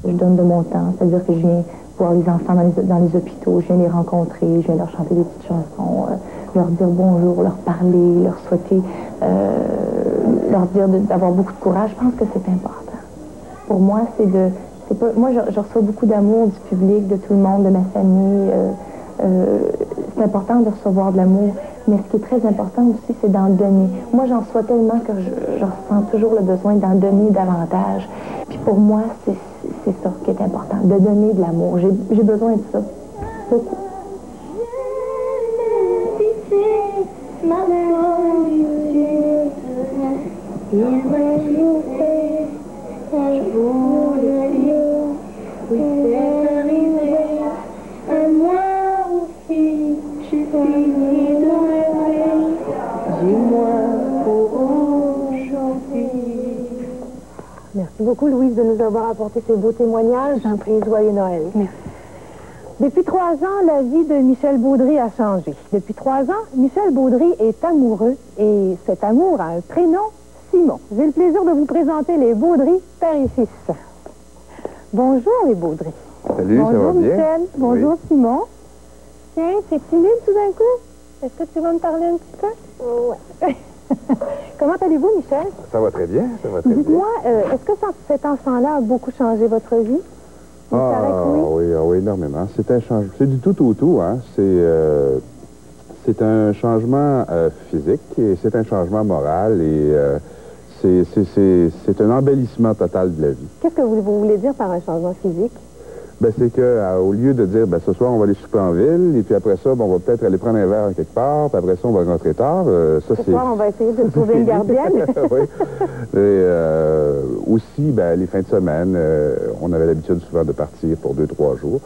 Je donne de mon temps, c'est-à-dire que je viens voir les enfants dans les hôpitaux, je viens les rencontrer, je viens leur chanter des petites chansons, leur dire bonjour, leur parler, leur souhaiter, leur dire d'avoir beaucoup de courage. Je pense que c'est important. Pour moi, moi, je reçois beaucoup d'amour du public, de tout le monde, de ma famille. C'est important de recevoir de l'amour, mais ce qui est très important aussi, c'est d'en donner. Moi, j'en reçois tellement que je ressens toujours le besoin d'en donner davantage. Puis pour moi, c'est ça qui est important, de donner de l'amour. J'ai besoin de ça, beaucoup. Merci beaucoup, Louise, de nous avoir apporté ces beaux témoignages. J'en prie, joyeux Noël. Merci. Depuis 3 ans, la vie de Michel Baudry a changé. Depuis 3 ans, Michel Baudry est amoureux et cet amour a un prénom, Simon. J'ai le plaisir de vous présenter les Baudry, père et fils. Bonjour, les Baudry. Salut, bonjour, ça va bien? Michel. Bonjour, oui. Simon. Tiens, t'es timide tout d'un coup? Est-ce que tu vas me parler un petit peu? Oui. Comment allez-vous, Michel? Ça va très bien, ça va très bien. Dites-moi, est-ce que cet enfant-là a beaucoup changé votre vie? Oui, énormément. C'est du tout au tout, hein. C'est un changement physique et c'est un changement moral et c'est un embellissement total de la vie. Qu'est-ce que vous voulez dire par un changement physique? Ben, c'est que au lieu de dire, ben, ce soir, on va aller souper en ville, et puis après ça, ben, on va peut-être aller prendre un verre quelque part, puis après ça, on va rentrer tard. Ce soir, on va essayer de trouver une gardienne. Oui. Et aussi, ben, les fins de semaine, on avait l'habitude souvent de partir pour 2-3 jours.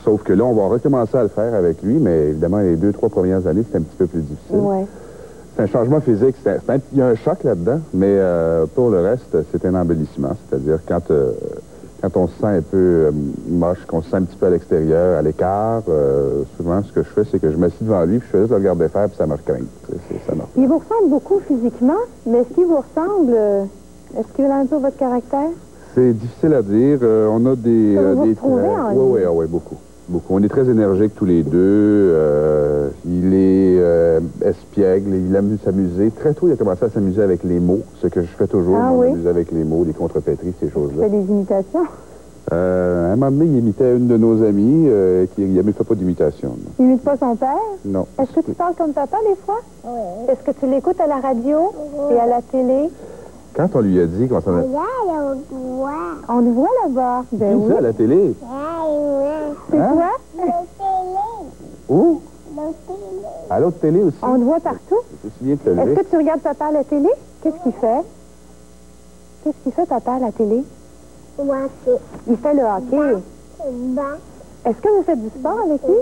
Sauf que là, on va recommencer à le faire avec lui, mais évidemment, les 2-3 premières années, c'était un petit peu plus difficile. Ouais. C'est un changement physique. Il y a un choc là-dedans, mais pour le reste, c'est un embellissement. C'est-à-dire quand on se sent un peu moche, qu'on se sent un petit peu à l'extérieur, à l'écart, souvent, ce que je fais, c'est que je m'assieds devant lui, puis je fais juste le regarder faire, puis ça me recraint. Il vous ressemble beaucoup physiquement, mais est-ce qu'il vous ressemble, est-ce qu'il ralentit votre caractère? C'est difficile à dire. On a des... vous retrouvez en lui? Oui, beaucoup. On est très énergiques tous les deux. Il est espiègle, il aime s'amuser. Très tôt, il a commencé à s'amuser avec les mots, ce que je fais toujours. M'amuser avec les mots, les contrepétries, ces choses-là. Il fait des imitations? À un moment donné, il imitait une de nos amies qui ne fait pas d'imitation. Il n'imite pas son père? Non. Est-ce que tu parles comme papa des fois? Oui. Est-ce que tu l'écoutes à la radio et à la télé? Quand on lui a dit qu'on s'en a... On le voit là-bas. Ben oui. Ça, à la télé? C'est quoi? Où? À l'autre télé aussi. On le voit partout. Est-ce que tu regardes papa à la télé? Qu'est-ce qu'il fait? Qu'est-ce qu'il fait, papa, à la télé? Il fait le hockey. Est-ce que vous faites du sport avec lui?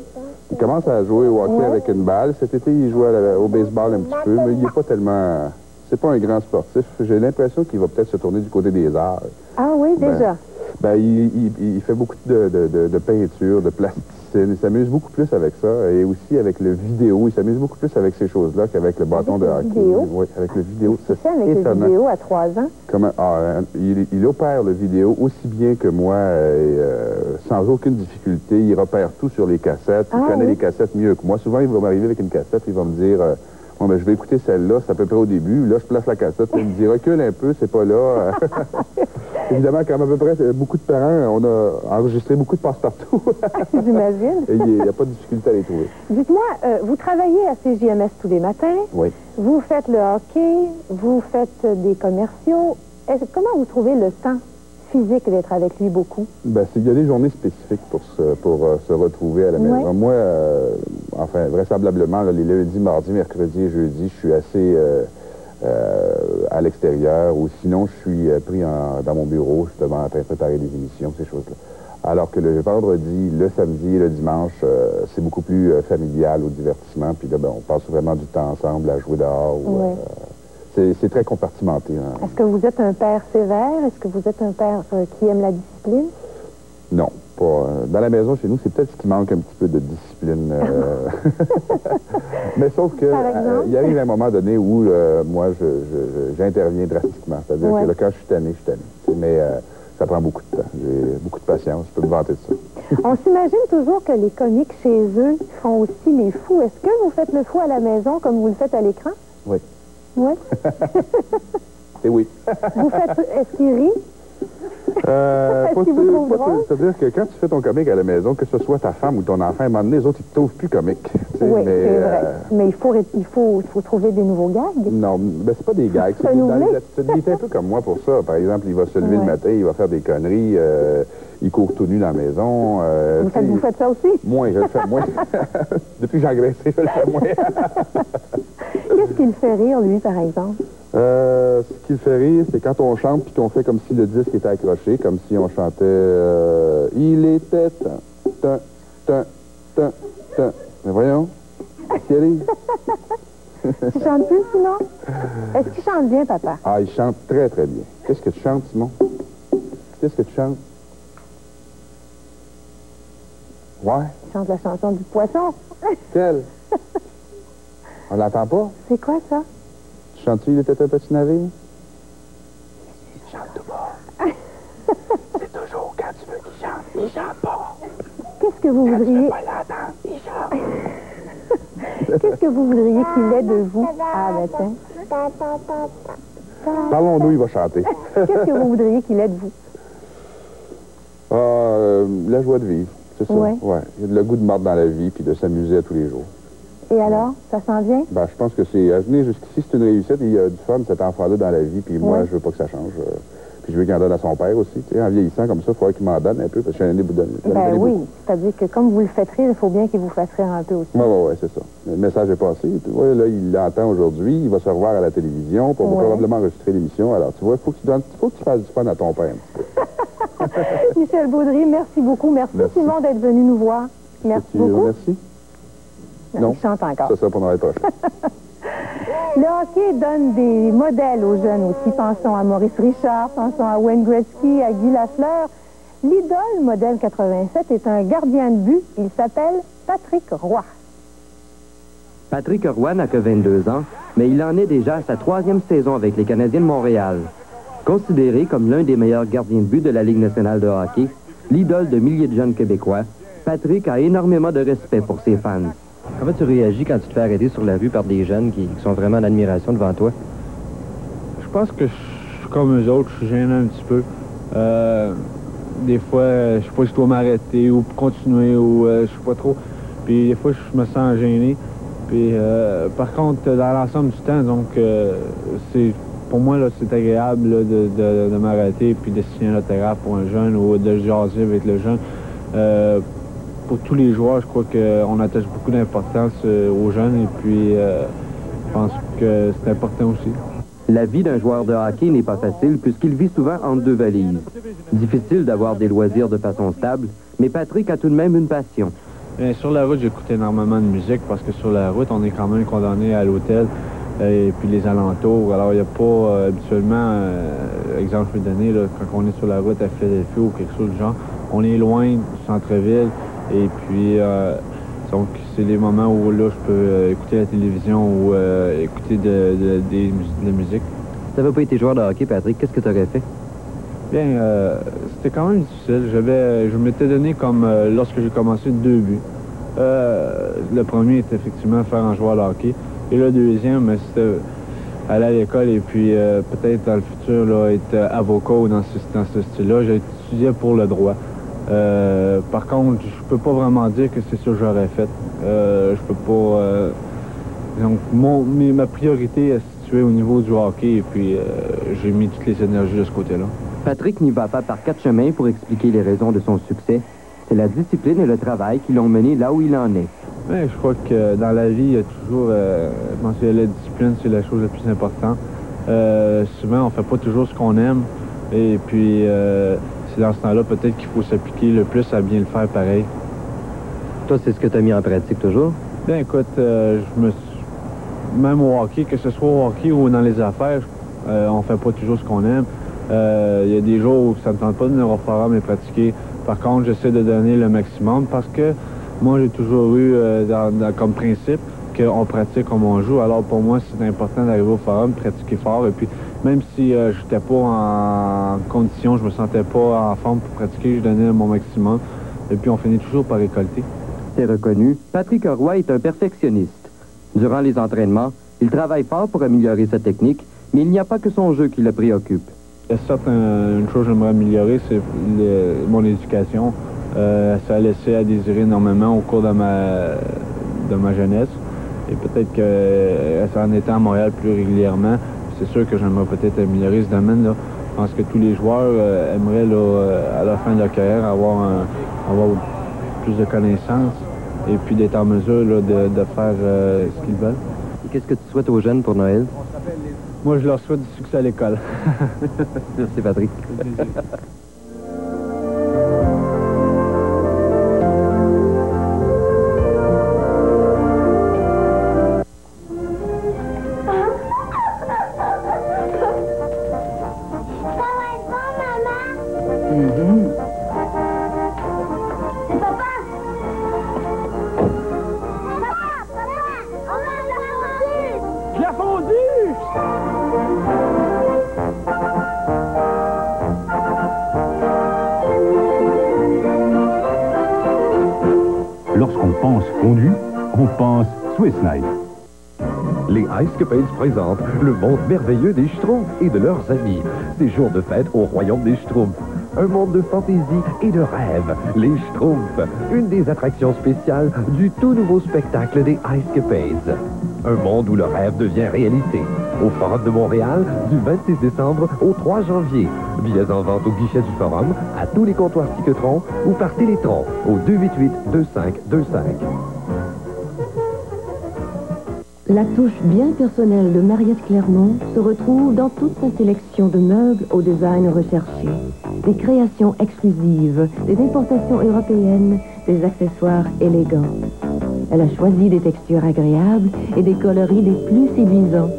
Il commence à jouer au hockey avec une balle. Cet été, il joue au baseball un petit peu, mais il n'est pas tellement... C'est pas un grand sportif. J'ai l'impression qu'il va peut-être se tourner du côté des arts. Ah oui, déjà? Il fait beaucoup de peinture, de plasticine. Il s'amuse beaucoup plus avec ça. Et aussi avec le vidéo. Il s'amuse beaucoup plus avec ces choses-là qu'avec le bâton de hockey. Oui, avec le vidéo. C'est avec le vidéo à 3 ans? Il opère le vidéo aussi bien que moi, sans aucune difficulté. Il repère tout sur les cassettes. Il connaît les cassettes mieux que moi. Souvent, il va m'arriver avec une cassette. Il va me dire... Bon, ben, je vais écouter celle-là, c'est à peu près au début. Là, je place la cassette, il me dit, recule un peu, c'est pas là. Évidemment, comme à peu près beaucoup de parents, on a enregistré beaucoup de passe-partout. J'imagine. Et il n'y a pas de difficulté à les trouver. Dites-moi, vous travaillez à CJMS tous les matins. Oui. Vous faites le hockey, vous faites des commerciaux. Comment vous trouvez le temps physique d'être avec lui beaucoup? Ben, il y a des journées spécifiques pour se retrouver à la maison. Ouais. Moi, enfin, vraisemblablement, là, les lundis, mardis, mercredis et jeudis, je suis assez à l'extérieur, ou sinon, je suis pris dans mon bureau, justement, en train de préparer des émissions, ces choses-là. Alors que le vendredi, le samedi et le dimanche, c'est beaucoup plus familial au divertissement. Puis là, ben, on passe vraiment du temps ensemble à jouer dehors. C'est très compartimenté. Hein. Est-ce que vous êtes un père sévère? Est-ce que vous êtes un père qui aime la discipline? Non, pas. Dans la maison, chez nous, c'est peut-être ce qui manque un petit peu de discipline. Mais sauf que il arrive un moment donné où moi, j'interviens drastiquement. C'est-à-dire que là, quand je suis tanné, je suis tanné. Mais ça prend beaucoup de temps. J'ai beaucoup de patience. Je peux me vanter de ça. On s'imagine toujours que les comiques chez eux font aussi les fous. Est-ce que vous faites le fou à la maison comme vous le faites à l'écran? Oui. Oui. Et oui. Vous faites... Est-ce qu'il rit? C'est-à-dire que quand tu fais ton comique à la maison, que ce soit ta femme ou ton enfant, à un moment donné, les autres, ils te trouvent plus comique. Oui, c'est vrai. Mais il faut trouver des nouveaux gags. Non, ben c'est pas des gags. C'est il est un peu comme moi pour ça. Par exemple, il va se lever le matin, il va faire des conneries, il court tout nu dans la maison. Vous faites ça aussi? Moins, je le fais moins. Depuis que j'ai engraissé, je le fais moins. Qu'est-ce qui le fait rire, lui, par exemple? Ce qui le fait rire, c'est quand on chante puis qu'on fait comme si le disque était accroché, comme si on chantait il était tan. Mais voyons, qu'est-ce qui arrive? Tu chantes plus, Simon? Est-ce qu'il chante bien, papa? Ah, il chante très, très bien. Qu'est-ce que tu chantes, Simon? Qu'est-ce que tu chantes? Ouais. Il chante la chanson du poisson. Quelle? On l'entend pas? C'est quoi, ça? Tu chantes-tu, il était un petit navire? Il chante tout bas. C'est toujours quand tu veux qu'il chante, il chante pas. Qu'est-ce que vous voudriez... il chante. Qu'est-ce que vous voudriez qu'il ait de vous? Ah, ben tiens. Parlons-nous, il va chanter. Qu'est-ce que vous voudriez qu'il ait de vous? La joie de vivre, c'est ça. Ouais. Il y a le goût de mordre dans la vie puis de s'amuser à tous les jours. Et alors, ça s'en vient? Ben, je pense que c'est... venir jusqu'ici, c'est une réussite. Il y a du fun, cet enfant-là, dans la vie. Puis moi, je veux pas que ça change. Puis je veux qu'il en donne à son père aussi. Tu sais, en vieillissant comme ça, il faudrait qu'il m'en donne un peu, parce que je suis un boudin. Ben oui, c'est-à-dire que comme vous le faites rire, il faut bien qu'il vous fasse rire un peu aussi. Oui, c'est ça. Le message est passé. Ouais, là, il l'entend aujourd'hui. Il va se revoir à la télévision pour probablement enregistrer l'émission. Alors, tu vois, il faut que tu fasses du fun à ton père un petit peu. Michel Baudry, merci beaucoup. Merci. Simon d'être venu nous voir. Merci beaucoup. Merci. Non, il chante encore. C'est ça pour Noël prochain. Le hockey donne des modèles aux jeunes aussi. Pensons à Maurice Richard, pensons à Wayne Gretzky, à Guy Lafleur. L'idole modèle 87 est un gardien de but. Il s'appelle Patrick Roy. Patrick Roy n'a que 22 ans, mais il en est déjà à sa 3e saison avec les Canadiens de Montréal. Considéré comme l'un des meilleurs gardiens de but de la Ligue nationale de hockey, l'idole de milliers de jeunes Québécois, Patrick a énormément de respect pour ses fans. Comment tu réagis quand tu te fais arrêter sur la rue par des jeunes qui sont vraiment en admiration devant toi? Je pense que je suis comme eux autres, je suis gêné un petit peu. Des fois, je sais pas si je dois m'arrêter ou continuer ou je sais pas trop. Puis des fois, je me sens gêné. Puis par contre, dans l'ensemble du temps, donc c'est pour moi, là, c'est agréable là, de m'arrêter puis de signer un autographe pour un jeune ou de jaser avec le jeune. Pour tous les joueurs, je crois qu'on attache beaucoup d'importance aux jeunes et puis je pense que c'est important aussi. La vie d'un joueur de hockey n'est pas facile puisqu'il vit souvent entre deux valises. Difficile d'avoir des loisirs de façon stable, mais Patrick a tout de même une passion. Bien, sur la route, j'écoute énormément de musique parce que sur la route, on est quand même condamné à l'hôtel et puis les alentours. Alors, il n'y a pas habituellement, exemple, je vais donner, là, quand on est sur la route à Philadelphie ou quelque chose du genre, on est loin du centre-ville. Et puis, donc, c'est des moments où là, je peux écouter la télévision ou écouter de la musique. Si tu n'avais pas été joueur de hockey, Patrick, qu'est-ce que tu aurais fait? Bien, c'était quand même difficile. Je m'étais donné comme, lorsque j'ai commencé, 2 buts. Le premier était effectivement faire un joueur de hockey. Et le deuxième, c'était aller à l'école et puis peut-être dans le futur là, être avocat ou dans ce style-là. J'ai étudié pour le droit. Par contre, je peux pas vraiment dire que c'est ça que j'aurais fait. Je peux pas... donc, ma priorité est située au niveau du hockey et puis j'ai mis toutes les énergies de ce côté-là. Patrick n'y va pas par 4 chemins pour expliquer les raisons de son succès. C'est la discipline et le travail qui l'ont mené là où il en est. Ouais, je crois que dans la vie, il y a toujours... je pense que la discipline, c'est la chose la plus importante. Souvent, on fait pas toujours ce qu'on aime. Et puis, c'est dans ce temps-là, peut-être qu'il faut s'appliquer le plus à bien le faire pareil. Toi, c'est ce que tu as mis en pratique toujours? Bien, écoute, même au hockey, que ce soit au hockey ou dans les affaires, on fait pas toujours ce qu'on aime. Il y a des jours où ça me tente pas de venir au forum et pratiquer. Par contre, j'essaie de donner le maximum parce que moi, j'ai toujours eu comme principe qu'on pratique comme on joue. Alors, pour moi, c'est important d'arriver au forum, pratiquer fort. Et puis, même si je n'étais pas en condition, je me sentais pas en forme pour pratiquer, je donnais mon maximum. Et puis, on finit toujours par récolter. C'est reconnu, Patrick Roy est un perfectionniste. Durant les entraînements, il travaille fort pour améliorer sa technique, mais il n'y a pas que son jeu qui le préoccupe. Il y a certes une chose que j'aimerais améliorer, c'est mon éducation. Ça a laissé à désirer énormément au cours de ma jeunesse. Et peut-être que en étant à Montréal plus régulièrement, c'est sûr que j'aimerais peut-être améliorer ce domaine-là. Je pense que tous les joueurs aimeraient, là, à la fin de leur carrière, avoir plus de connaissances et puis d'être en mesure là, de faire ce qu'ils veulent. Et qu'est-ce que tu souhaites aux jeunes pour Noël? Moi, je leur souhaite du succès à l'école. Merci, Patrick. Lorsqu'on pense fondu, on pense Swiss Knife. Les Ice Capades présentent le monde merveilleux des Schtroumpfs et de leurs amis. Des jours de fête au royaume des Schtroumpfs. Un monde de fantaisie et de rêve. Les Schtroumpfs, une des attractions spéciales du tout nouveau spectacle des Ice Capades. Un monde où le rêve devient réalité. Au Forum de Montréal, du 26 décembre au 3 janvier. Billets en vente au guichet du Forum, à tous les comptoirs Ticketron ou par Télétron au 288-2525. La touche bien personnelle de Mariette Clermont se retrouve dans toute sa sélection de meubles au design recherché. Des créations exclusives, des importations européennes, des accessoires élégants. Elle a choisi des textures agréables et des coloris des plus séduisants.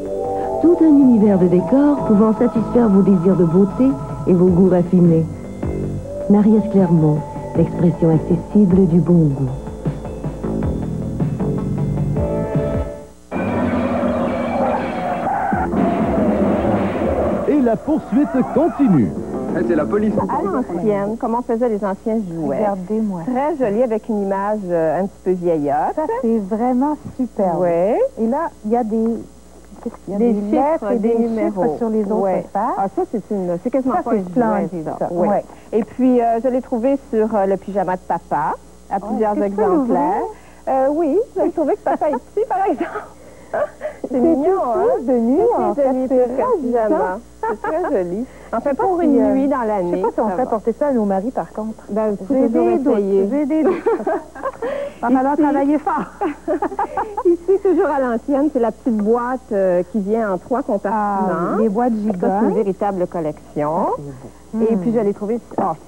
Tout un univers de décors pouvant satisfaire vos désirs de beauté et vos goûts raffinés. Mariette Clermont, l'expression accessible du bon goût. Et la poursuite continue. C'est la police. À l'ancienne, comment faisaient les anciens jouets. Regardez-moi. Très joli avec une image un petit peu vieillotte. Ça, c'est vraiment superbe. Oui. Et là, il y a des... Qu'est-ce qu'il y a? Des lettres chiffres, et des numéros. chiffres sur les autres faces. Ah, ça, c'est quasiment ça, pas c'est un jouet, splendide, ça. ça. Ouais. Ouais. Et puis, je l'ai trouvé sur le pyjama de papa, à plusieurs exemplaires. Oui, j'ai trouvé que papa est petit, par exemple. C'est mignon, hein? de nuit, en fait. C'est pyjama. C'est très joli. En fait, pour une nuit dans l'année. Je sais pas si on fait porter ça à nos maris, par contre. Ben, j'ai des doutes. J'ai des doutes. Va falloir travailler fort. Ici, toujours à l'ancienne, c'est la petite boîte qui vient en 3 compartiments. Les boîtes gigantes. C'est une véritable collection. Et puis, je l'ai trouvé,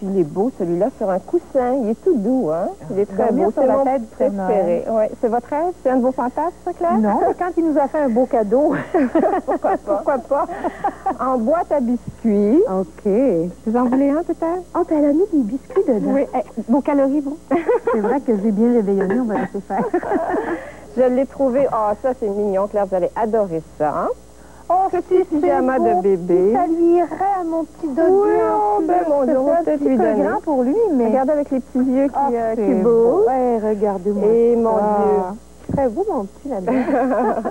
il est beau, celui-là, sur un coussin. Il est tout doux, hein? Il est très beau. C'est mon préféré. Ouais. C'est votre rêve? C'est un de vos fantasmes, Claire? Non, mais quand il nous a fait un beau cadeau. Pourquoi pas? Pourquoi pas? En boîte à biscuits. OK. Vous en voulez un, peut-être? Oh, puis elle a mis des biscuits dedans. Oui. Vos calories, vous? C'est vrai que j'ai bien réveillonné, on va laisser faire. Je l'ai trouvé. Ah, ça, c'est mignon, Claire. Vous allez adorer ça. Oh, petit pyjama de bébé. Ça lui irait à mon petit dodo. Oui, ben mon Dieu, on va peut-être lui donner. C'est grand pour lui, mais... Regardez avec les petits yeux qui bougent. Ouais, regardez-moi. Et mon Dieu. Très beau, mon petit, là-dedans.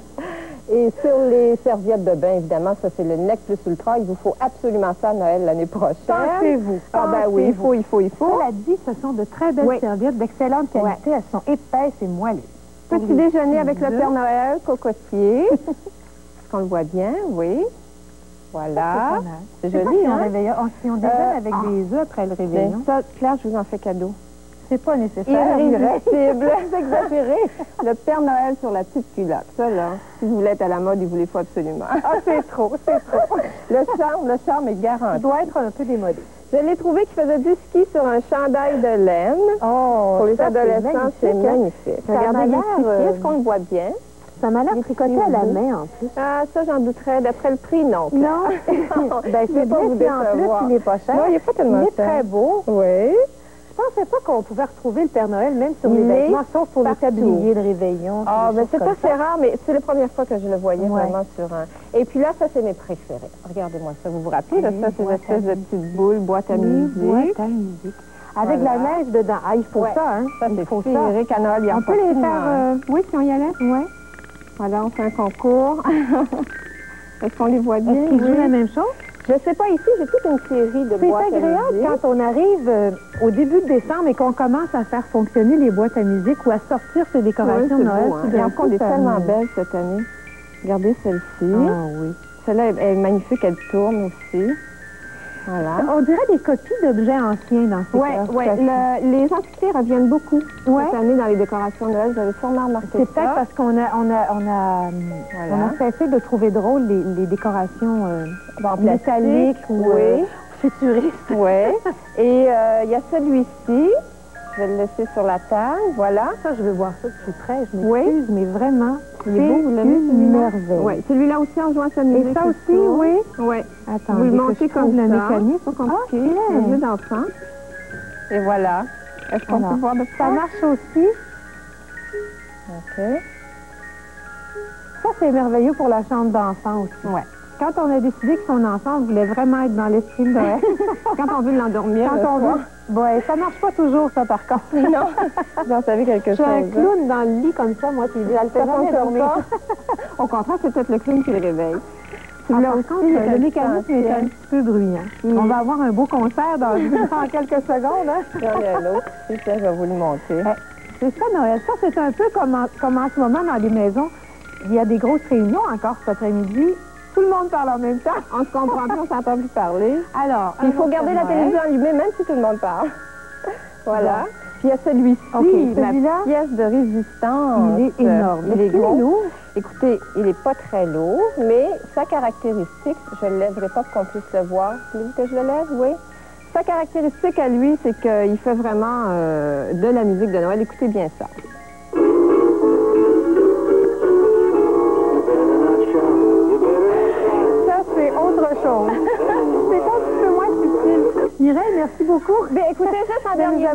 Et sur les serviettes de bain, évidemment, ça c'est le Nec Plus Ultra. Il vous faut absolument ça à Noël l'année prochaine. Pensez-vous. Ah ben oui, il faut. Cela dit, ce sont de très belles serviettes d'excellente qualité. Elles sont épaisses et moelleuses. Petit déjeuner avec le Père Noël, cocotier. Est-ce qu'on le voit bien? Oui. Voilà. C'est joli, hein? Si on déjeune avec des œufs après le réveillon. Ça, Claire, je vous en fais cadeau. C'est pas nécessaire. Irrésistible, c'est exagéré. Le Père Noël sur la petite culotte. Ça, là, si vous voulez être à la mode, il vous les faut absolument. Ah, c'est trop, c'est trop. Le charme est garanti. Il doit être un peu démodé. Je l'ai trouvé qui faisait du ski sur un chandail de laine. Oh, pour les adolescents, c'est magnifique. Regardez, il est tricoté, est-ce qu'on le voit bien? Ça m'a l'air tricoté à la main, en plus. Ah, ça, j'en douterais. D'après le prix, non. Non. Ben, c'est bien si en plus, il n'est pas cher. Non, il n'est pas tellement cher. Il est très beau. Oui. Je pensais pas qu'on pouvait retrouver le Père Noël, même sur les vêtements, sauf pour les tabliers de réveillon. Ah, ben c'est assez rare, mais c'est la première fois que je le voyais vraiment sur un... Et puis là, ça, c'est mes préférés. Regardez-moi ça, vous vous rappelez? Là, ça, c'est une espèce de petite boule, boîte à musique. Boîte à musique. Avec la neige dedans. Ah, il faut ça, hein? Ça, c'est féerique à Noël. On peut les faire... Oui, si on y allait? Oui. Voilà, on fait un concours. Est-ce qu'on les voit bien? Est-ce qu'ils jouent la même chose? Je sais pas, ici, j'ai toute une série de boîtes à musique. C'est agréable quand on arrive au début de décembre et qu'on commence à faire fonctionner les boîtes à musique ou à sortir ces décorations de Noël. Beau, hein? Elle est tellement belle cette année. Regardez celle-ci. Ah oui. Celle-là est magnifique, elle tourne aussi. Voilà. On dirait des copies d'objets anciens dans ces les entités reviennent beaucoup cette année dans les décorations de Noël. Vous avez sûrement remarqué ça. C'est peut-être parce qu'on a cessé de trouver drôle les décorations métalliques ou futuristes. Oui. Et il y a celui-ci. Je vais le laisser sur la table. Voilà. Ça, je veux voir ça de plus près. Je m'excuse, mais vraiment, c'est une merveille. Oui. Celui-là aussi en jouant à sa musique. Et ça aussi, oui? Oui. Attends, vous le montez comme la ça. mécanique. C'est pas compliqué. Un jeu d'enfant. Et voilà. Est-ce qu'on peut voir de près? Ça marche aussi. OK. Ça, c'est merveilleux pour la chambre d'enfant aussi. Oui. Quand on a décidé que son enfant voulait vraiment être dans l'esprit de Noël. Quand on veut l'endormir. Quand on veut. Ouais, ça marche pas toujours, ça, par contre. Non. J'en savais quelque chose. J'ai un clown dans le lit comme ça, moi, puis elle fait jamais dormir. Au contraire, c'est peut-être le clown qui le réveille. Par contre, le mécanisme est un petit peu bruyant. On va avoir un beau concert dans quelques secondes. Hein? J'en ai un autre. C'est ça, je vais vous le montrer. C'est ça, Noël. Ça, c'est un peu comme en ce moment dans les maisons. Il y a des grosses réunions encore cet après-midi. Tout le monde parle en même temps. On se comprend plus, on s'entend plus parler. Alors, il faut garder la télévision allumée, même si tout le monde parle. Voilà. Puis il y a celui-ci, la pièce de résistance. Il est énorme. Il est lourd. Écoutez, il n'est pas très lourd, mais sa caractéristique, je ne le lèverai pas pour qu'on puisse le voir. Voulez-vous que je le lève? Oui. Sa caractéristique à lui, c'est qu'il fait vraiment de la musique de Noël. Écoutez bien ça. C'est autre chose. C'est un petit peu moins subtil. Mireille, merci beaucoup. Bien, écoutez, juste en dernier lieu,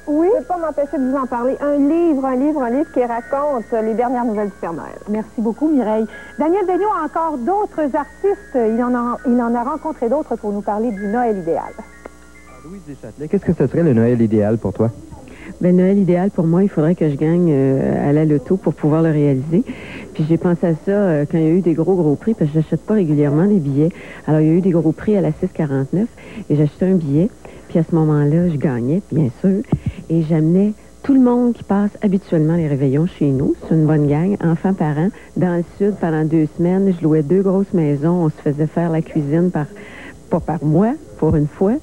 oui, je ne peux pas m'empêcher de vous en parler. Un livre qui raconte les dernières nouvelles du Père Noël. Merci beaucoup, Mireille. Daniel Daigneault a encore d'autres artistes. Il en a rencontré d'autres pour nous parler du Noël idéal. Louise Deschâtelet, qu'est-ce que ce serait le Noël idéal pour toi? Ben, Noël idéal, pour moi, il faudrait que je gagne à la loto pour pouvoir le réaliser. Puis j'ai pensé à ça quand il y a eu des gros prix, parce que je n'achète pas régulièrement des billets. Alors, il y a eu des gros prix à la 6,49 et j'achetais un billet. Puis à ce moment-là, je gagnais, bien sûr. Et j'amenais tout le monde qui passe habituellement les réveillons chez nous. C'est une bonne gang, enfants, parents. Dans le sud, pendant 2 semaines, je louais 2 grosses maisons. On se faisait faire la cuisine pas par mois, pour une fois,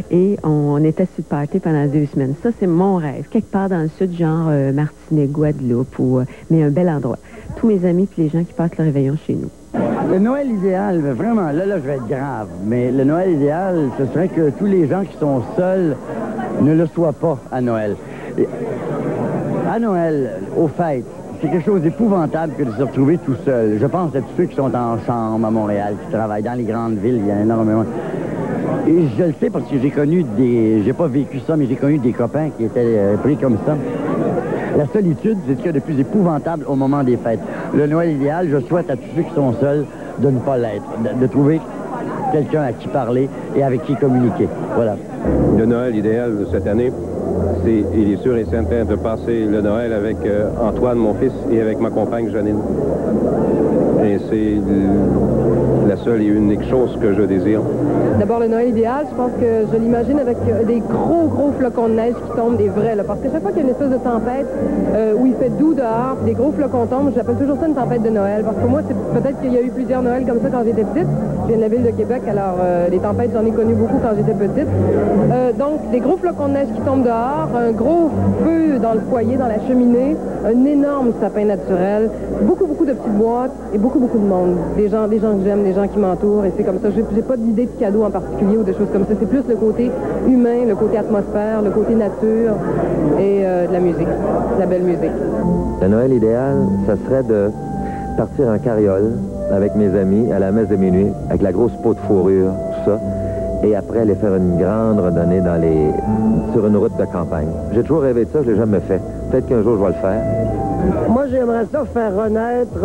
et on était sur le party pendant 2 semaines. Ça, c'est mon rêve. Quelque part dans le sud, genre Martinique, Guadeloupe, mais un bel endroit. Tous mes amis et les gens qui passent le réveillon chez nous. Le Noël idéal, vraiment, là, je vais être grave, mais le Noël idéal, ce serait que tous les gens qui sont seuls ne le soient pas à Noël. À Noël, aux fêtes, c'est quelque chose d'épouvantable que de se retrouver tout seul. Je pense à tous ceux qui sont en chambre à Montréal, qui travaillent dans les grandes villes, il y a énormément. Et je le sais parce que j'ai connu j'ai pas vécu ça, mais j'ai connu des copains qui étaient pris comme ça. La solitude, c'est ce qu'il y a de plus épouvantable au moment des fêtes. Le Noël idéal, je souhaite à tous ceux qui sont seuls de ne pas l'être, de trouver quelqu'un à qui parler et avec qui communiquer. Voilà. Le Noël idéal de cette année, il est sûr et certain de passer le Noël avec Antoine, mon fils, et avec ma compagne Janine. Et c'est la seule et unique chose que je désire. D'abord, le Noël idéal, je pense que je l'imagine avec des gros flocons de neige qui tombent, des vrais, là, parce que chaque fois qu'il y a une espèce de tempête où il fait doux dehors, puis des gros flocons tombent, j'appelle toujours ça une tempête de Noël, parce que moi, c'est peut-être qu'il y a eu plusieurs Noëls comme ça quand j'étais petite. Je viens de la ville de Québec, alors les tempêtes, j'en ai connu beaucoup quand j'étais petite. Donc, des gros flocons de neige qui tombent dehors, un gros feu dans le foyer, dans la cheminée, un énorme sapin naturel, beaucoup de petites boîtes et beaucoup de monde. Des gens que j'aime, des gens qui m'entourent, et c'est comme ça. J'ai pas d'idée de cadeau en particulier ou de choses comme ça. C'est plus le côté humain, le côté atmosphère, le côté nature et de la musique, de la belle musique. Le Noël idéal, ça serait de partir en carriole avec mes amis à la messe de minuit, avec la grosse peau de fourrure, tout ça, et après aller faire une grande randonnée sur une route de campagne. J'ai toujours rêvé de ça, je l'ai jamais fait. Peut-être qu'un jour je vais le faire. Moi, j'aimerais ça faire renaître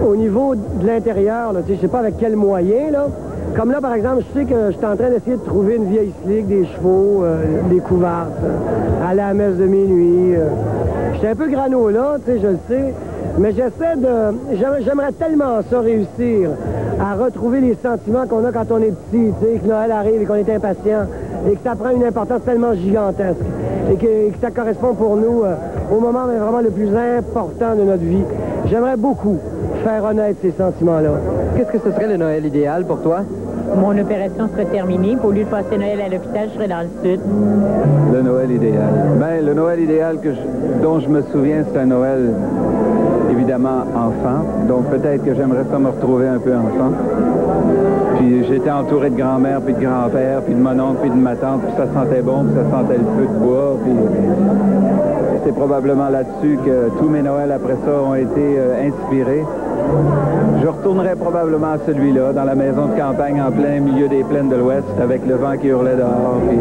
au niveau de l'intérieur, je sais pas avec quel moyen, là. Comme là, par exemple, je sais que je suis en train d'essayer de trouver une vieille slick, des chevaux, des couvertes, aller à la messe de minuit. J'étais un peu granola, je le sais, mais j'aimerais tellement ça réussir à retrouver les sentiments qu'on a quand on est petit, que Noël arrive et qu'on est impatient, et que ça prend une importance tellement gigantesque, et que ça correspond pour nous au moment vraiment le plus important de notre vie. J'aimerais beaucoup faire renaître ces sentiments-là. Qu'est-ce que ce serait le Noël idéal pour toi? Mon opération serait terminée. Au lieu de passer Noël à l'hôpital, je serais dans le sud. Le Noël idéal. Ben, le Noël idéal dont je me souviens, c'est un Noël, évidemment, enfant. Donc peut-être que j'aimerais ça me retrouver un peu enfant. Puis j'étais entouré de grand-mère, puis de grand-père, puis de mon oncle, puis de ma tante, puis ça sentait bon, puis ça sentait le feu de bois, puis c'est probablement là-dessus que tous mes Noëls après ça ont été inspirés. Je retournerai probablement à celui-là, dans la maison de campagne en plein milieu des plaines de l'Ouest, avec le vent qui hurlait dehors, puis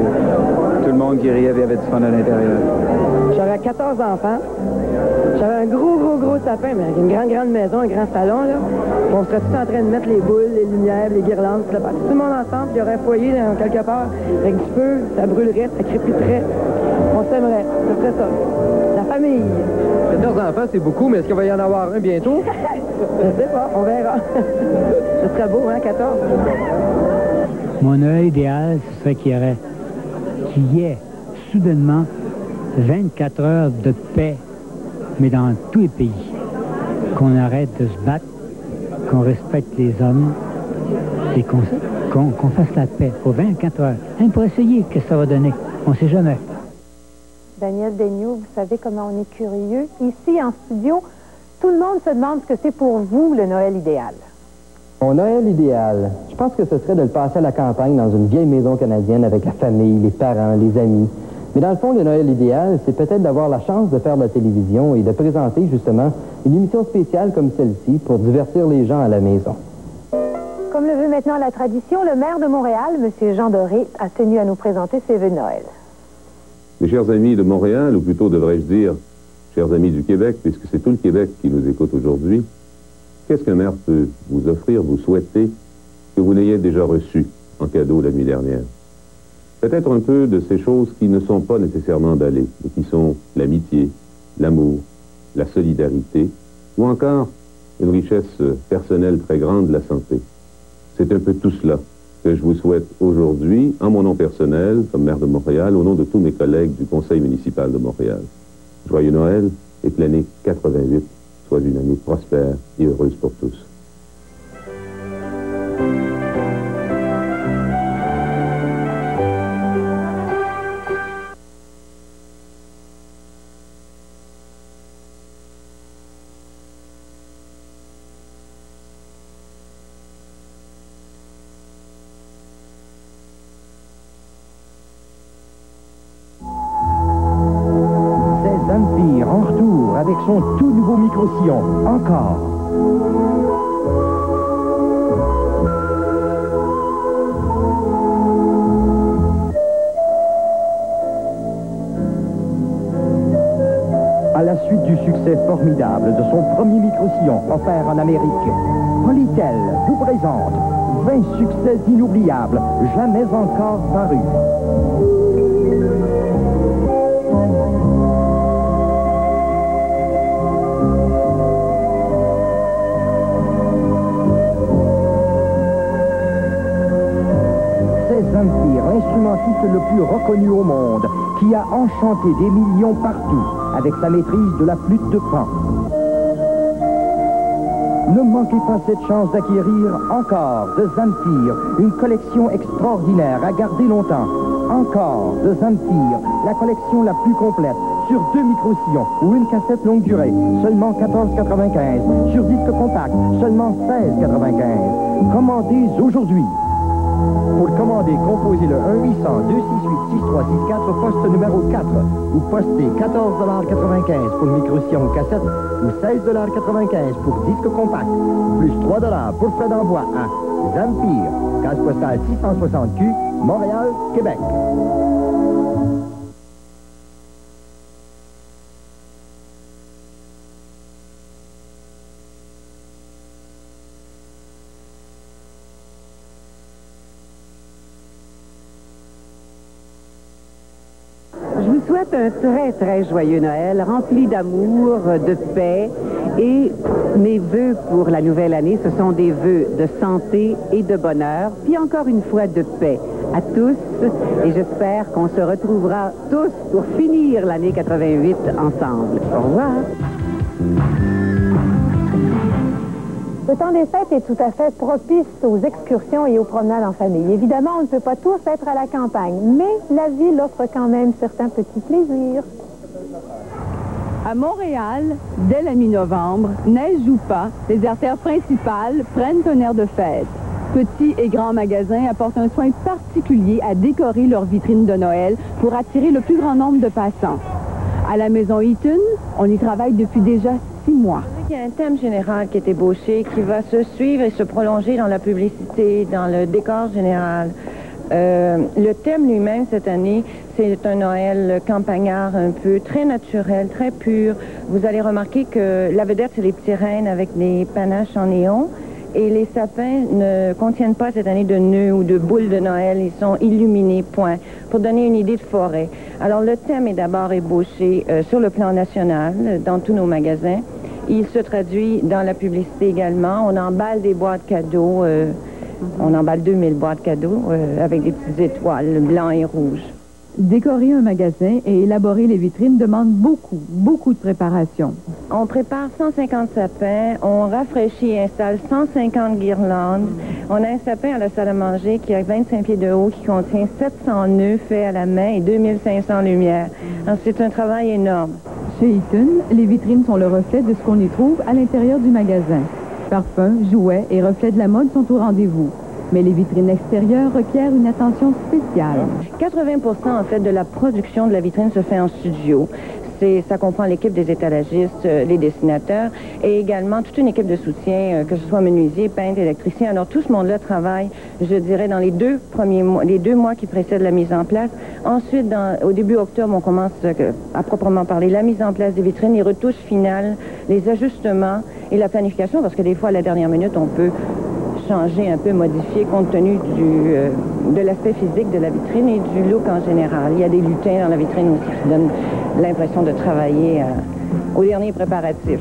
tout le monde qui riait, puis il y avait du fun à l'intérieur. J'avais 14 enfants. J'avais un gros sapin, mais avec une grande maison, un grand salon, là. On serait tous en train de mettre les boules, les lumières, les guirlandes, tout le monde ensemble, il y aurait un foyer quelque part, avec du feu, ça brûlerait, ça crépiterait. On s'aimerait, ce serait ça. La famille. 14 enfants, c'est beaucoup, mais est-ce qu'il va y en avoir un bientôt? Je sais pas, on verra. Ce serait beau, hein, 14? Mon Noël idéal, ce serait qu'il y ait soudainement 24 heures de paix, mais dans tous les pays. Qu'on arrête de se battre, qu'on respecte les hommes et qu'on fasse la paix pour 24 heures. Hein, pour essayer ce que ça va donner. On ne sait jamais. Daniel Daigneault, vous savez comment on est curieux. Ici, en studio, tout le monde se demande ce que c'est pour vous, le Noël idéal. Mon Noël idéal, je pense que ce serait de le passer à la campagne dans une vieille maison canadienne avec la famille, les parents, les amis. Mais dans le fond, le Noël idéal, c'est peut-être d'avoir la chance de faire de la télévision et de présenter justement une émission spéciale comme celle-ci pour divertir les gens à la maison. Comme le veut maintenant la tradition, le maire de Montréal, M. Jean Doré, a tenu à nous présenter ses vœux de Noël. Mes chers amis de Montréal, ou plutôt devrais-je dire, chers amis du Québec, puisque c'est tout le Québec qui nous écoute aujourd'hui, qu'est-ce qu'un maire peut vous offrir, vous souhaiter, que vous n'ayez déjà reçu en cadeau la nuit dernière? Peut-être un peu de ces choses qui ne sont pas nécessairement emballées, mais qui sont l'amitié, l'amour, la solidarité, ou encore une richesse personnelle très grande, la santé. C'est un peu tout cela que je vous souhaite aujourd'hui, en mon nom personnel, comme maire de Montréal, au nom de tous mes collègues du Conseil municipal de Montréal. Joyeux Noël et que l'année 88 soit une année prospère et heureuse pour tous. En retour avec son tout nouveau micro-sillon. Encore. À la suite du succès formidable de son premier micro-sillon offert en Amérique, Polytel vous présente 20 succès inoubliables, jamais encore parus. connu au monde, qui a enchanté des millions partout avec sa maîtrise de la flûte de Pan. Ne manquez pas cette chance d'acquérir encore de Zamfir, une collection extraordinaire à garder longtemps. Encore de Zamfir, la collection la plus complète, sur 2 micro-sillons ou une cassette longue durée, seulement 14,95. Sur disque compact, seulement 16,95. Commandez aujourd'hui. Pour le commander, composez le 1-800-268-6364, poste numéro 4, ou postez 14,95 pour le micro-sillon ou cassette, ou 16,95 pour disque compact, plus 3 pour frais d'envoi à Zamfir, case postale 660Q, Montréal, Québec. Je vous souhaite un très, très joyeux Noël, rempli d'amour, de paix. Et mes vœux pour la nouvelle année, ce sont des vœux de santé et de bonheur, puis encore une fois de paix à tous. Et j'espère qu'on se retrouvera tous pour finir l'année 88 ensemble. Au revoir. Le temps des fêtes est tout à fait propice aux excursions et aux promenades en famille. Évidemment, on ne peut pas tous être à la campagne, mais la ville offre quand même certains petits plaisirs. À Montréal, dès la mi-novembre, neige ou pas, les artères principales prennent un air de fête. Petits et grands magasins apportent un soin particulier à décorer leurs vitrines de Noël pour attirer le plus grand nombre de passants. À la maison Eaton, on y travaille depuis déjà 6 mois. Il y a un thème général qui est ébauché, qui va se suivre et se prolonger dans la publicité, dans le décor général. Le thème lui-même, cette année, c'est un Noël campagnard un peu, très naturel, très pur. Vous allez remarquer que la vedette, c'est les petits rennes avec des panaches en néon. Et les sapins ne contiennent pas cette année de nœuds ou de boules de Noël. Ils sont illuminés, point, pour donner une idée de forêt. Alors, le thème est d'abord ébauché sur le plan national, dans tous nos magasins. Il se traduit dans la publicité également. On emballe des boîtes cadeaux. On emballe 2000 boîtes cadeaux avec des petites étoiles blancs et rouges. Décorer un magasin et élaborer les vitrines demande beaucoup de préparation. On prépare 150 sapins, on rafraîchit et installe 150 guirlandes. On a un sapin à la salle à manger qui a 25 pieds de haut, qui contient 700 nœuds faits à la main et 2500 lumières. Alors, c'est un travail énorme. Chez Eaton, les vitrines sont le reflet de ce qu'on y trouve à l'intérieur du magasin. Parfums, jouets et reflets de la mode sont au rendez-vous. Mais les vitrines extérieures requièrent une attention spéciale. 80% en fait de la production de la vitrine se fait en studio. Ça comprend l'équipe des étalagistes, les dessinateurs et également toute une équipe de soutien, que ce soit menuisier, peintre, électricien. Alors tout ce monde-là travaille, je dirais, dans les 2 premiers mois, les 2 mois qui précèdent la mise en place. Ensuite, au début octobre, on commence à proprement parler la mise en place des vitrines, les retouches finales, les ajustements et la planification, parce que des fois, à la dernière minute, on peut changer, un peu modifier compte tenu de l'aspect physique de la vitrine et du look en général. Il y a des lutins dans la vitrine aussi qui donnent l'impression de travailler aux derniers préparatifs.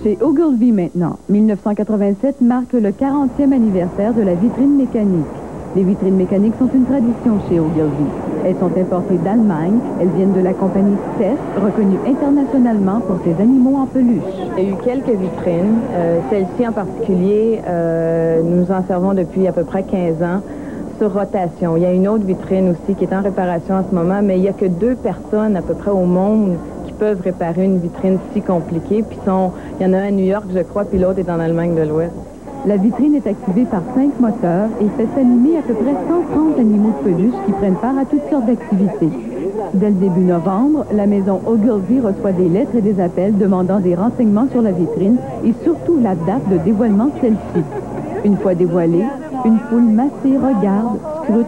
Chez Ogilvy maintenant, 1987 marque le 40e anniversaire de la vitrine mécanique. Les vitrines mécaniques sont une tradition chez Ogilvy. Elles sont importées d'Allemagne. Elles viennent de la compagnie Stef, reconnue internationalement pour ses animaux en peluche. Il y a eu quelques vitrines. Celle-ci en particulier, nous en servons depuis à peu près 15 ans sur rotation. Il y a une autre vitrine aussi qui est en réparation en ce moment, mais il n'y a que 2 personnes à peu près au monde qui peuvent réparer une vitrine si compliquée. Puis il y en a un à New York, je crois, puis l'autre est en Allemagne de l'Ouest. La vitrine est activée par 5 moteurs et fait s'animer à peu près 130 animaux de peluche qui prennent part à toutes sortes d'activités. Dès le début novembre, la maison Ogilvy reçoit des lettres et des appels demandant des renseignements sur la vitrine et surtout la date de dévoilement de celle-ci. Une fois dévoilée, une foule massée regarde, scrute